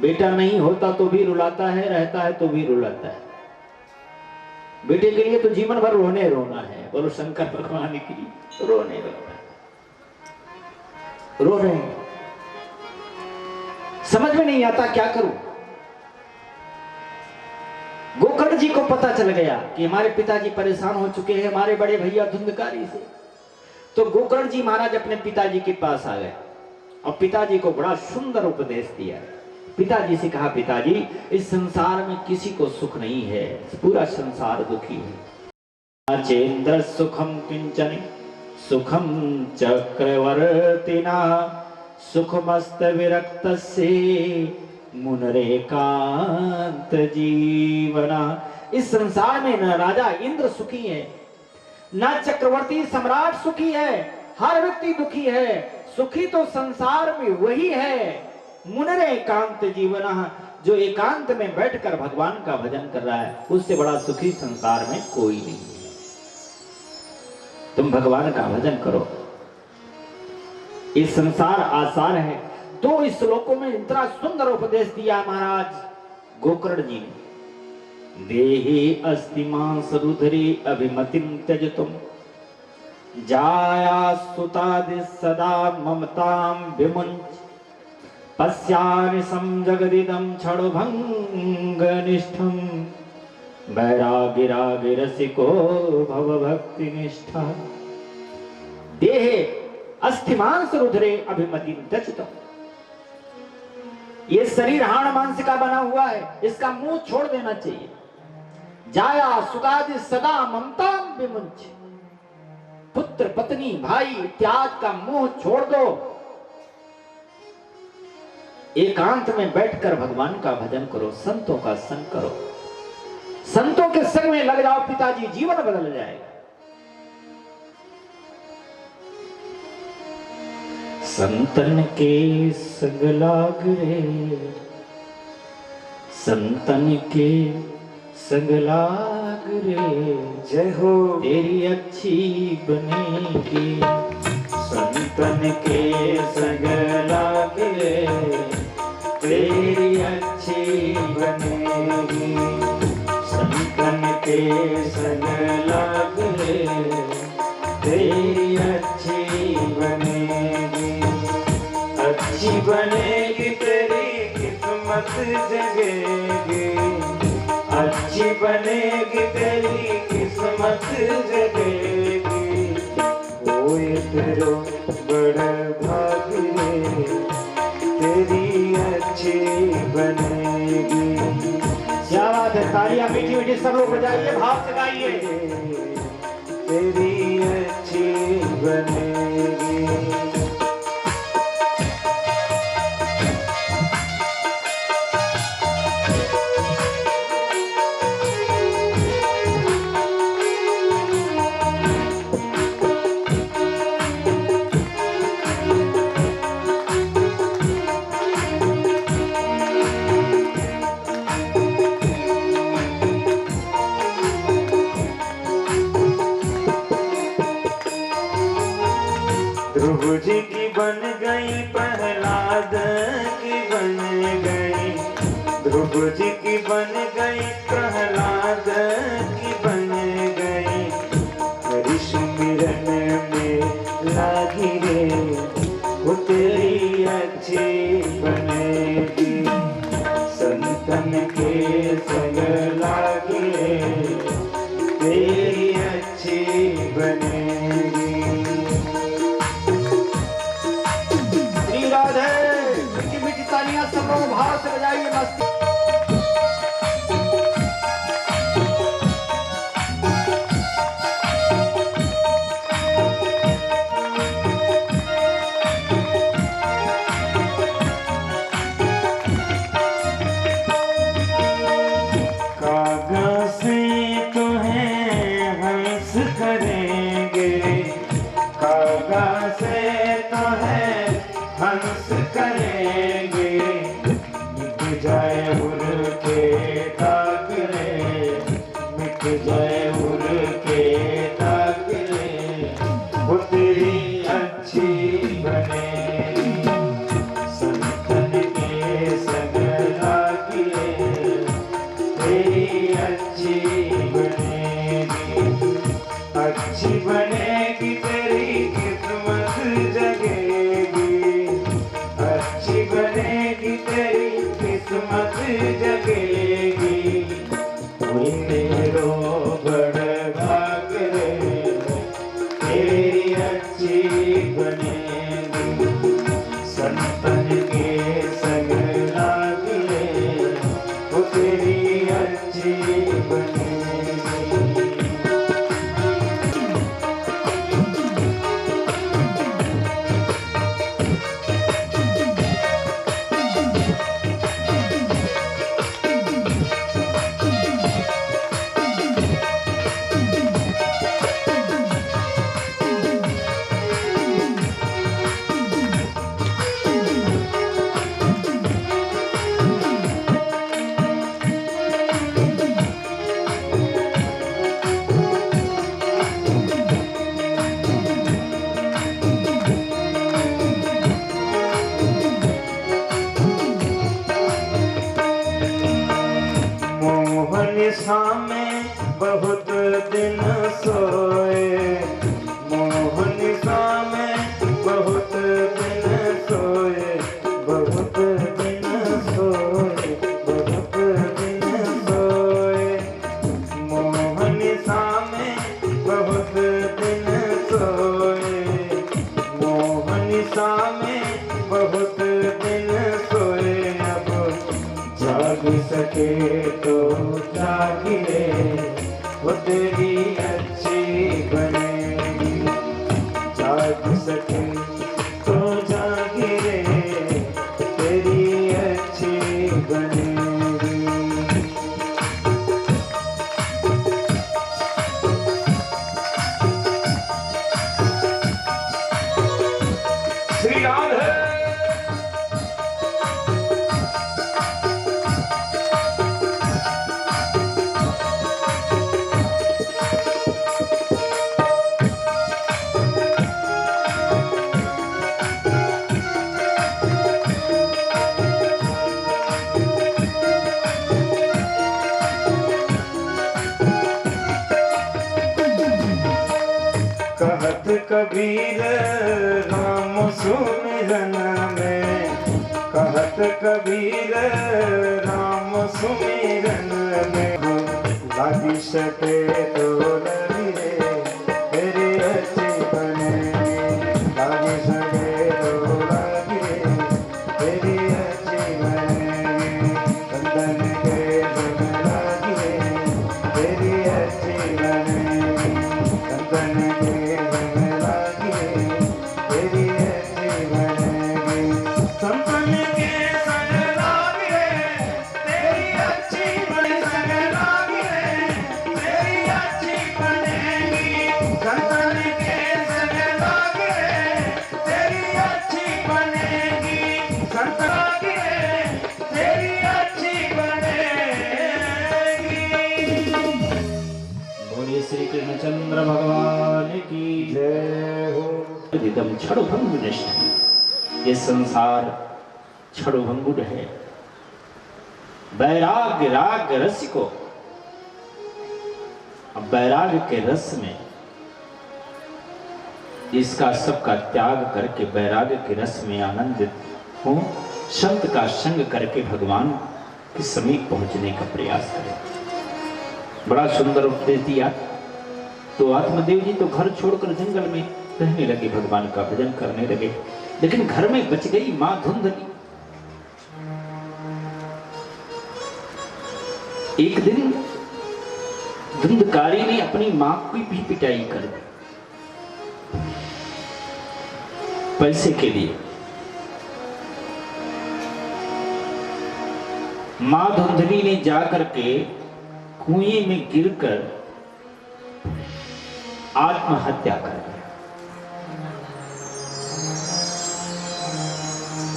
बेटा नहीं होता तो भी रुलाता है, रहता है तो भी रुलाता है। बेटे के लिए तो जीवन भर रोने रोना है। बोलो शंकर भगवान की। रोने रोना, रो रहे हैं, समझ में नहीं आता क्या करूं। गोकर्ण जी को पता चल गया कि हमारे पिताजी परेशान हो चुके हैं हमारे बड़े भैया धुंधकारी से। तो गोकर्ण जी महाराज अपने पिताजी के पास आ गए और पिताजी को बड़ा सुंदर उपदेश दिया। पिताजी से कहा, पिताजी इस संसार में किसी को सुख नहीं है, पूरा संसार दुखी है। चेन्द्र सुखम किंचन सुखम चक्रवर्तिना सुखमस्त विरक्तस्य मुनरेकांत जीवना। इस संसार में न राजा इंद्र सुखी है, न चक्रवर्ती सम्राट सुखी है, हर व्यक्ति दुखी है। सुखी तो संसार में वही है मुनरेकांत जीवना, जो एकांत में बैठकर भगवान का भजन कर रहा है, उससे बड़ा सुखी संसार में कोई नहीं है। तुम भगवान का भजन करो, इस संसार आसार है। दो श्लोकों में इतना सुंदर उपदेश दिया महाराज गोकर्ण जी ने। देहि अस्ति मांस रुधिरे अभिमतिम त्यजतुम जाया सुतादि सदा ममताम विमुंच पश्यानि संजगदिदं क्षणभंग निष्ठम वैरागिरागि रसिको भव भक्ति निष्ठा। देहे अस्थिमांस रुधिरे अभिमतिम त्यजतुम। ये शरीर हाड़ मांस का बना हुआ है, इसका मुंह छोड़ देना चाहिए। जाया सुगादि सदा ममता विमुंच, पुत्र पत्नी भाई इत्यादि का मुंह छोड़ दो। एकांत में बैठकर भगवान का भजन करो, संतों का संग करो, संतों के संग में लग जाओ, पिताजी जीवन बदल जाएगा। संतन के संग लाग रे, संतन के संग लाग रे, जय हो तेरी अच्छी बनेगी। संतन के संग लाग रे, तेरी अच्छी बनेगी। संतन के संग लाग रे, तेरी अच्छी बनेगी। अच्छी बनेगी तेरी किस्मत जगेगी, अच्छी बनेगी तेरी किस्मत जगेगी। ओए तेरो बड़ा भाग रे, तेरी अच्छी बनेगी। क्या बात है, तालियां मीठी मीठी सब लोग बजाइए, भाव से गाइए। तेरी अच्छी बनेगी। ध्रुव जी की बन गई, प्रहलाद की बन गई। ध्रुव जी की बन गई, प्रहलाद की बन गई। हरि सुमिरन में लागी रे, वो तेरी अच्छी बनेगी। संतन के संग लागी रे, तेरी अच्छी बनेगी। मीठी मीठी तालियां सब लोग भाव से बजाइए, मस्ती। कागा से तो है हंस करेंगे, कागा से तो है हंस करेंगे। मिट जाए उड़ के ताकरे, मिट जाए उड़ के ताकरे, वो तेरी अच्छी बनेगी। संतन के संग लागी रे, तेरी अच्छी बनेगी। अच्छी बनेगी तेरी किस्मत जगेगी, अच्छी बनेगी तेरी किस्मत जगेगी। कोई तेरो बड़ भाग रे, तेरी अच्छी बनेगी। संतन के संग लाग रे, वो तेरी अच्छी बनेगी। सामे बहुत दिन सोए, मोहन सामे बहुत दिन सोए, बहुत दिन सोए, बहुत दिन सोए। मोहन सामे बहुत दिन सोए, मोहन सामे बहुत दिन सोए। अब तो जागिरे वो तेरी अच्छी बनेगी, जाग सके तो जागिरे तेरी अच्छी बनेगी। श्री राधे कहत कबीर राम सुमिरन में, कहत कबीर राम सुमिरन में, लागी सके तो लगी रे तेरी अच्छी बनेगी, लागी सके तो लगी रे तेरी अच्छी बनेगी, चंदन के संग लागी रे तेरी अच्छी बनेगी, चंदन के संग लागी रे तेरी अच्छी बनेगी, चंदन के संग लागी रे तेरी अच्छी बनेगी, चंदन के संग लागी रे तेरी अच्छी बनेगी, चंदन लागी रे तेरी अच्छी बनेगी। बोलिए श्री कृष्णचंद्र भगवान की जय हो। इदम क्षणभंगुनिष्ठ, ये संसार क्षणभंगुर है। वैराग्य राग रस को, अब वैराग्य के रस में इसका सबका त्याग करके वैराग्य के रस में आनंदित हो, संत का संग करके भगवान के समीप पहुंचने का प्रयास करें। बड़ा सुंदर उपदेश दिया। तो आत्मदेव जी तो घर छोड़कर जंगल में रहने लगे, भगवान का भजन करने लगे, लेकिन घर में बच गई मां धुंधली। एक दिन धुंधकारी ने अपनी मां की भी पिटाई कर दी पैसे के लिए। मां धुंधली ने जाकर के कुएं में गिरकर आत्महत्या कर दी।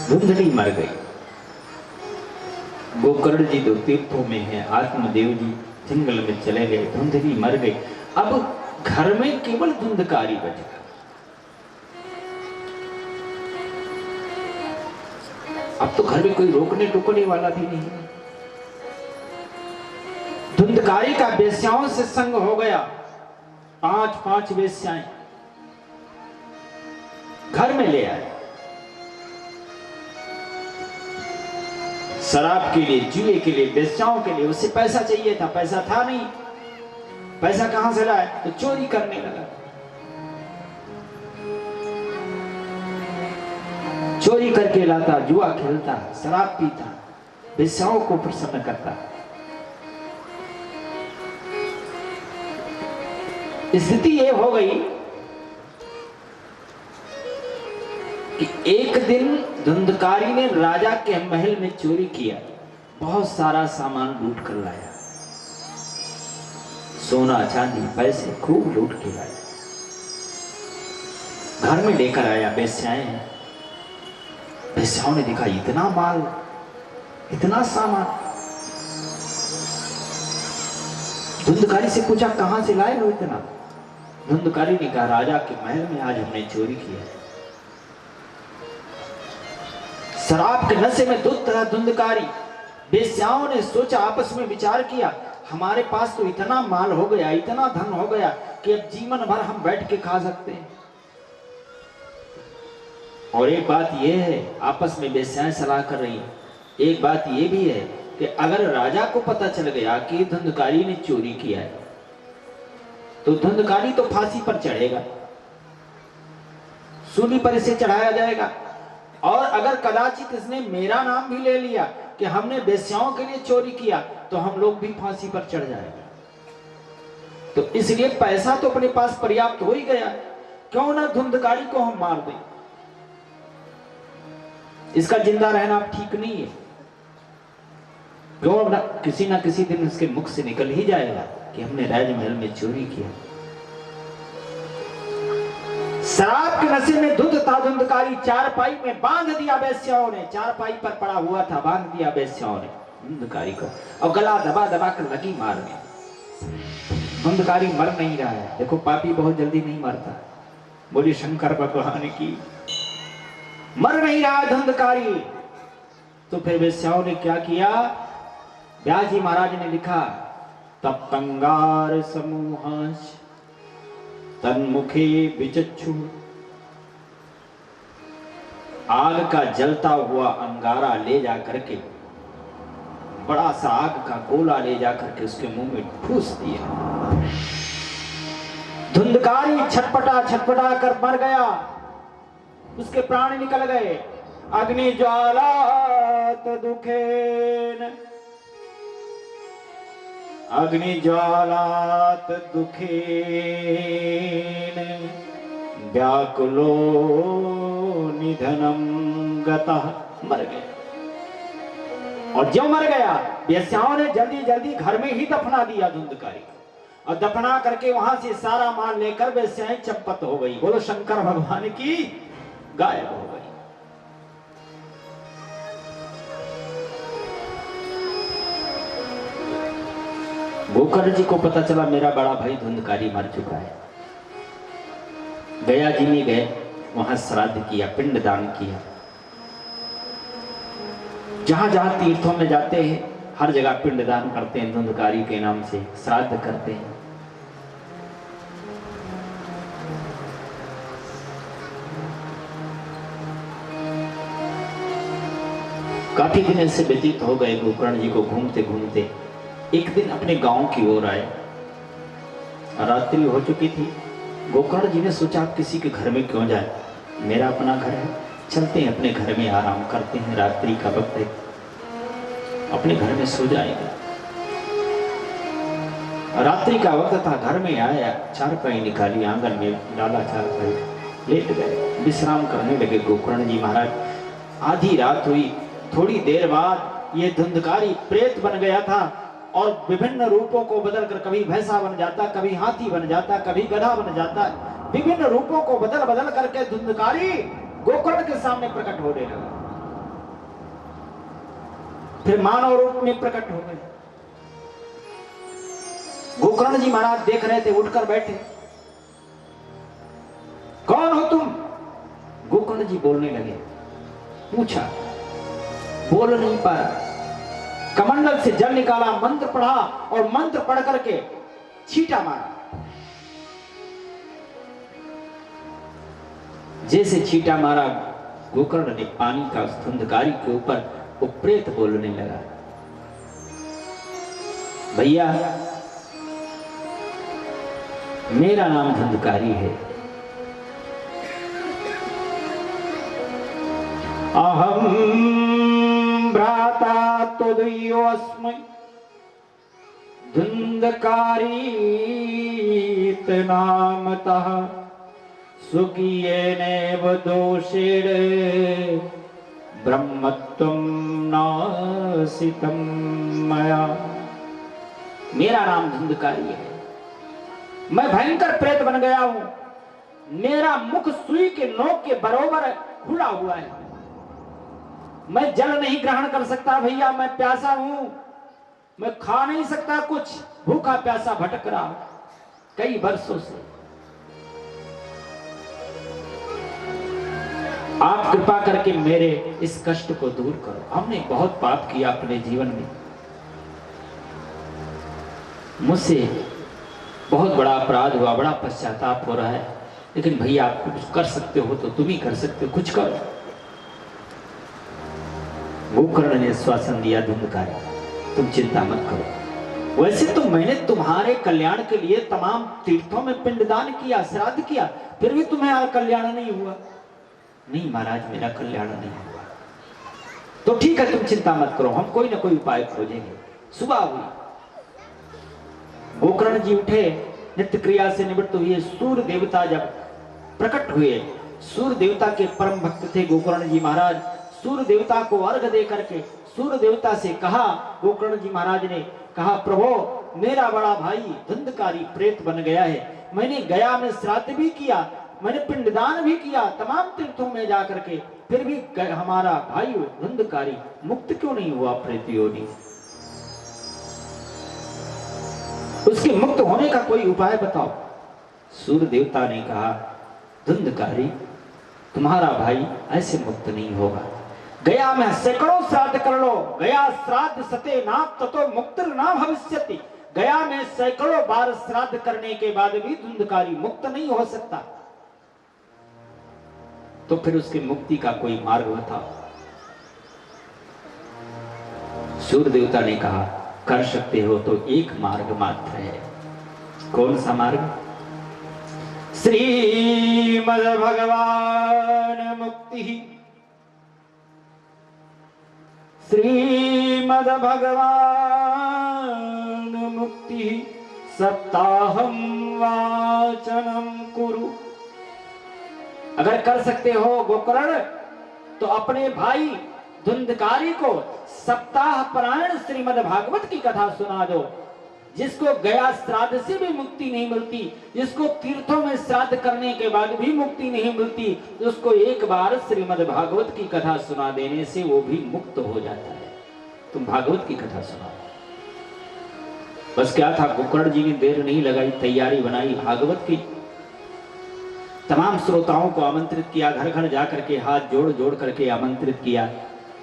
धुंधली मर गई। गोकर्ण जी दो तीर्थों में है, आत्मदेव जी जंगल में चले गए, धुंधली मर गई। अब घर में केवल धुंधकारी बच गया। अब तो घर में कोई रोकने टोकने वाला भी नहीं है। धुंधकारी का वेश्याओं से संग हो गया। 5 वेश्याएं घर में ले आए। शराब के लिए, जुए के लिए, वेश्याओं के लिए। उसे पैसा चाहिए था, पैसा था नहीं। पैसा कहां से लाए? तो चोरी करने लगा। चोरी करके लाता, जुआ खेलता, शराब पीता, वेश्याओं को प्रसन्न करता। स्थिति ये हो गई कि एक दिन धुंधकारी ने राजा के महल में चोरी किया, बहुत सारा सामान लूट कर लाया, सोना चांदी पैसे खूब लूट के लाया। घर में लेकर आया। वेश्याएं हैं, वेश्याओं ने देखा इतना माल, इतना सामान। धुंधकारी से पूछा कहां से लाए हो इतना? धुंधकारी ने कहा राजा के महल में आज हमने चोरी किया। शराब के नशे में धुत था धुंधकारी। वेश्याओं ने सोचा, आपस में विचार किया, हमारे पास तो इतना माल हो गया, इतना धन हो गया कि अब जीवन भर हम बैठ के खा सकते हैं। और एक बात यह है, आपस में वेश्याएं सलाह कर रही हैं, एक बात यह भी है कि अगर राजा को पता चल गया कि धुंधकारी ने चोरी किया है तो धुंधकारी तो फांसी पर चढ़ेगा, सूली पर इसे चढ़ाया जाएगा। और अगर कदाचित इसने मेरा नाम भी ले लिया कि हमने वेश्याओं के लिए चोरी किया तो हम लोग भी फांसी पर चढ़ जाएंगे। तो इसलिए पैसा तो अपने पास पर्याप्त हो ही गया, क्यों ना धुंधकारी को हम मार दें। इसका जिंदा रहना ठीक नहीं है, क्यों ना किसी दिन उसके मुख से निकल ही जाएगा कि हमने राजमहल में चोरी किया। शराब के नशे में धुत था धुंधकारी, चारपाई में बांध दिया वेश्याओं ने, चारपाई पर पड़ा हुआ था, बांध दिया वेश्याओं ने धुंधकारी को, और गला दबा दबा कर लगी मारने। धुंधकारी मर नहीं रहा है, देखो पापी बहुत जल्दी नहीं मरता, बोली शंकर भगवान की। मर नहीं रहा धुंधकारी। तो फिर वेश्याओं ने क्या किया, व्यास जी महाराज ने लिखा, तब कंगार समूहांश तन्मुखे विचक्षु, आग का जलता हुआ अंगारा ले जा करके, बड़ा सा आग का गोला ले जा करके उसके मुंह में ठूस दिया। धुंधकारी छटपटा छटपटा कर मर गया, उसके प्राण निकल गए। अग्नि ज्वालात दुखेन, अग्नि ज्वालात दुखेन व्याकुलो निधनम गतः, मर गया। और जो मर गया, वेश्याओं ने जल्दी जल्दी घर में ही दफना दिया धुंधकारी को, और दफना करके वहां से सारा माल लेकर वेश्याएं चंपत हो गई। बोलो शंकर भगवान की, गायब हो गई। गोकर्ण जी को पता चला मेरा बड़ा भाई धुंधकारी मर चुका है। गया जी में गए, वहां श्राद्ध किया, पिंडदान किया। जहां जहां तीर्थों में जाते हैं हर जगह पिंडदान करते हैं, धुंधकारी के नाम से श्राद्ध करते हैं। काफी दिन ऐसे व्यतीत हो गए गोकर्ण जी को घूमते घूमते। एक दिन अपने गांव की ओर आए, रात्रि हो चुकी थी। गोकर्ण जी ने सोचा आप किसी के घर में क्यों जाए, मेरा अपना घर है, चलते हैं अपने घर में आराम करते हैं, रात्रि का वक्त है, अपने घर में सो जाएंगे। रात्रि का वक्त था, घर में आया, चारपाई निकाली, आंगन में डाला चारपाई, लेट गए, विश्राम करने लगे गोकर्ण जी महाराज। आधी रात हुई, थोड़ी देर बाद ये धुंधकारी प्रेत बन गया था और विभिन्न रूपों को बदलकर कभी भैंसा बन जाता, कभी हाथी बन जाता, कभी गधा बन जाता, विभिन्न रूपों को बदल बदल करके धुंधकारी गोकर्ण के सामने प्रकट होने लगा। फिर मानव रूप में प्रकट हो गए। गोकर्ण जी महाराज देख रहे थे, उठकर बैठे। कौन हो तुम? गोकर्ण जी बोलने लगे। पूछा, बोल नहीं पा रहा। कमंडल से जल निकाला, मंत्र पढ़ा और मंत्र पढ़ करके छींटा मारा। जैसे छींटा मारा, गोकर्ण ने पानी का उस धुंधकारी के ऊपर, वो प्रेत बोलने लगा, भैया मेरा नाम धुंधकारी है, अहम भ्राता त्वदीयोऽस्मि धुंधकारीत नामतः स्वकीयेनैव दोषेण ब्रह्मत्वं नासितं मया। मेरा नाम धुंधकारी है, मैं भयंकर प्रेत बन गया हूं, मेरा मुख सुई के नोक के बरोबर खुला हुआ है, मैं जल नहीं ग्रहण कर सकता भैया, मैं प्यासा हूं, मैं खा नहीं सकता कुछ, भूखा प्यासा भटक रहा हूं कई वर्षों से। आप कृपा करके मेरे इस कष्ट को दूर करो। हमने बहुत पाप किया अपने जीवन में, मुझसे बहुत बड़ा अपराध हुआ, बड़ा पश्चाताप हो रहा है, लेकिन भैया आप कुछ कर सकते हो तो तुम ही कर सकते हो, कुछ करो। गोकर्ण ने आश्वासन दिया, धुंधकारी तुम चिंता मत करो, वैसे तो मैंने तुम्हारे कल्याण के लिए तमाम तीर्थों में पिंडदान किया, श्राद्ध किया, फिर भी तुम्हें कल्याण नहीं हुआ। नहीं महाराज, मेरा कल्याण नहीं हुआ। तो ठीक है, तुम चिंता मत करो, हम कोई ना कोई उपाय खोजेंगे। सुबह हुई, गोकर्ण जी उठे, नित्य क्रिया से निवृत्त हुए। सूर्य देवता जब प्रकट हुए, सूर्य देवता के परम भक्त थे गोकर्ण जी महाराज। सूर्य देवता को अर्घ दे करके सूर्य देवता से कहा, गोकर्ण जी महाराज ने कहा, प्रभु मेरा बड़ा भाई धुंधकारी प्रेत बन गया है। मैंने गया में श्राद्ध भी किया, मैंने पिंडदान भी किया तमाम तीर्थों में जाकर के, फिर भी हमारा भाई धुंधकारी मुक्त क्यों नहीं हुआ प्रेत योनि? उसके मुक्त होने का कोई उपाय बताओ। सूर्य देवता ने कहा, धुंधकारी तुम्हारा भाई ऐसे मुक्त नहीं होगा। गया में सैकड़ों श्राद्ध कर लो, गया श्राद्ध सते नाप ततो मुक्तिर ना भविष्यति। गया में सैकड़ों बार श्राद्ध करने के बाद भी धुंधकारी मुक्त नहीं हो सकता। तो फिर उसकी मुक्ति का कोई मार्ग बताओ। सूर्य देवता ने कहा, कर सकते हो तो एक मार्ग मात्र है। कौन सा मार्ग? श्रीमद् भगवान मुक्ति, श्रीमद् भगवान मुक्ति सप्ताहम वाचनम कुरु। अगर कर सकते हो गोकर्ण, तो अपने भाई धुंधकारी को सप्ताह परायण श्रीमद् भागवत की कथा सुना दो। जिसको गया श्राद्ध से भी मुक्ति नहीं मिलती, जिसको तीर्थों में श्राद्ध करने के बाद भी मुक्ति नहीं मिलती, तो उसको एक बार श्रीमद् भागवत की कथा सुना देने से वो भी मुक्त हो जाता है। तुम भागवत की कथा सुनाओ। बस क्या था, गोकर्ण जी ने देर नहीं लगाई, तैयारी बनाई भागवत की। तमाम श्रोताओं को आमंत्रित किया, घर घर जाकर के हाथ जोड़ जोड़ करके आमंत्रित किया,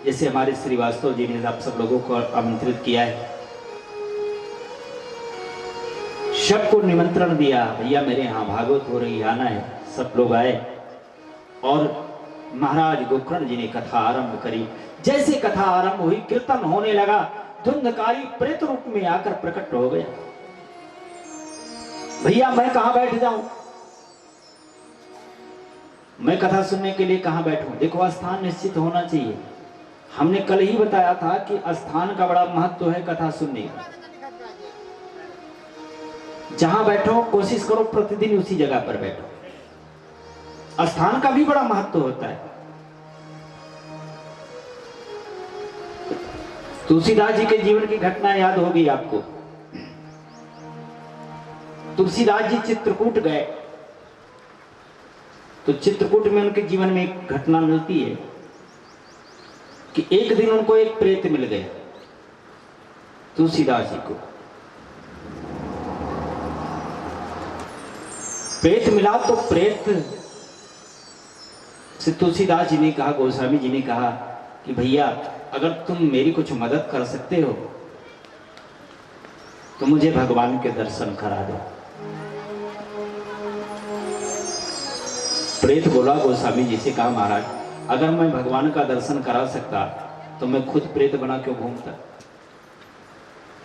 जैसे हमारे श्रीवास्तव जी ने आप सब लोगों को आमंत्रित किया है। सबको निमंत्रण दिया, भैया मेरे यहाँ भागवत हो रही, आना है। सब लोग आए और महाराज गोकर्ण जी ने कथा आरंभ करी। जैसे कथा आरंभ हुई, कीर्तन होने लगा, धुंधकारी प्रेत रूप में आकर प्रकट हो गया। भैया मैं कहां बैठ जाऊं, मैं कथा सुनने के लिए कहां बैठूं? देखो, स्थान निश्चित होना चाहिए। हमने कल ही बताया था कि स्थान का बड़ा महत्व है कथा सुनने का। जहां बैठो कोशिश करो प्रतिदिन उसी जगह पर बैठो। स्थान का भी बड़ा महत्व होता है। तुलसीदास जी के जीवन की घटना याद होगी आपको। तुलसीदास जी चित्रकूट गए, तो चित्रकूट में उनके जीवन में एक घटना मिलती है कि एक दिन उनको एक प्रेत मिल गया, तुलसीदास जी को प्रेत मिला। तो प्रेत से तुलसीदास जी ने कहा, गोस्वामी जी ने कहा कि भैया अगर तुम मेरी कुछ मदद कर सकते हो तो मुझे भगवान के दर्शन करा दो। प्रेत बोला गोस्वामी जी से, कहा महाराज अगर मैं भगवान का दर्शन करा सकता तो मैं खुद प्रेत बना क्यों घूमता?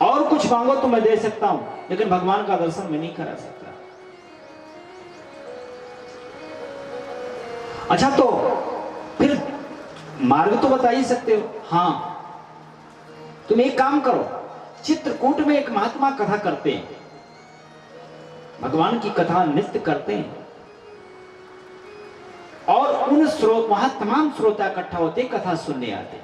और कुछ मांगो तो मैं दे सकता हूं, लेकिन भगवान का दर्शन मैं नहीं करा सकता। अच्छा तो फिर मार्ग तो बता ही सकते हो। हाँ, तुम एक काम करो, चित्रकूट में एक महात्मा कथा करते हैं, भगवान की कथा नित्य करते हैं, और उन वहां तमाम श्रोता इकट्ठा होते, कथा सुनने आते।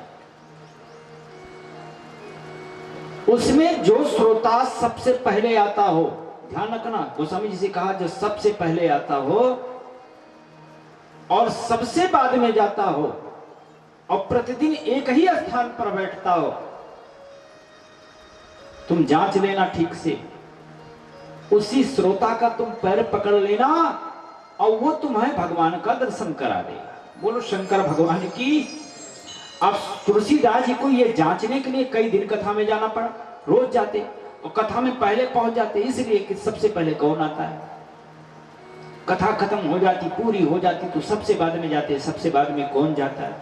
उसमें जो श्रोता सबसे पहले आता हो, ध्यान रखना, गोस्वामी जी से कहा जो सबसे पहले आता हो और सबसे बाद में जाता हो और प्रतिदिन एक ही स्थान पर बैठता हो, तुम जांच लेना ठीक से, उसी श्रोता का तुम पैर पकड़ लेना और वो तुम्हें भगवान का दर्शन करा देगा। बोलो शंकर भगवान की। अब तुलसीदास जी को ये जांचने के लिए कई दिन कथा में जाना पड़ा, रोज जाते और कथा में पहले पहुंच जाते, इसलिए कि सबसे पहले कौन आता है। कथा खत्म हो जाती, पूरी हो जाती, तो सबसे बाद में जाते, सबसे बाद में कौन जाता है,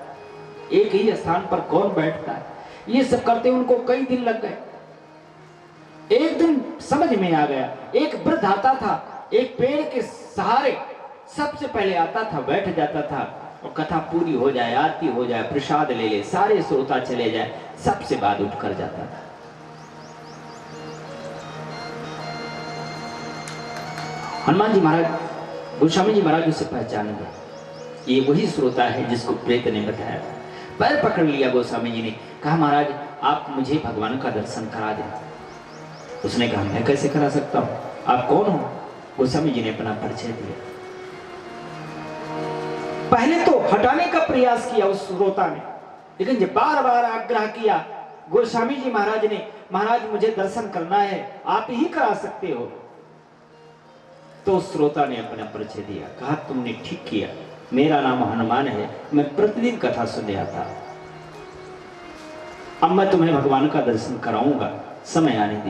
एक ही स्थान पर कौन बैठता है, ये सब करते उनको कई दिन लग गए। एक दिन समझ में आ गया, एक वृद्ध आता था, एक पेड़ के सहारे सबसे पहले आता था, बैठ जाता था और कथा पूरी हो जाए, आरती हो जाए, प्रसाद ले ले, सारे श्रोता चले जाए, सबसे बाद उठ कर जाता था। हनुमान जी महाराज, गोस्वामी जी महाराज उसे पहचान गए, ये वही श्रोता है जिसको प्रेत ने बताया था। पैर पकड़ लिया गोस्वामी जी ने, कहा महाराज आप मुझे भगवान का दर्शन करा दें। उसने कहा मैं कैसे करा सकता हूं, आप कौन हो? गोस्वामी जी ने अपना परिचय दिया। पहले तो हटाने का प्रयास किया उस श्रोता ने, लेकिन जब बार बार आग्रह किया गोस्वामी जी महाराज ने, महाराज मुझे दर्शन करना है, आप ही करा सकते हो, तो उस श्रोता ने अपना परिचय दिया। कहा तुमने ठीक किया, मेरा नाम हनुमान है, मैं प्रतिदिन कथा सुनने आता, अब मैं तुम्हें भगवान का दर्शन कराऊंगा, समय आने दीजिए।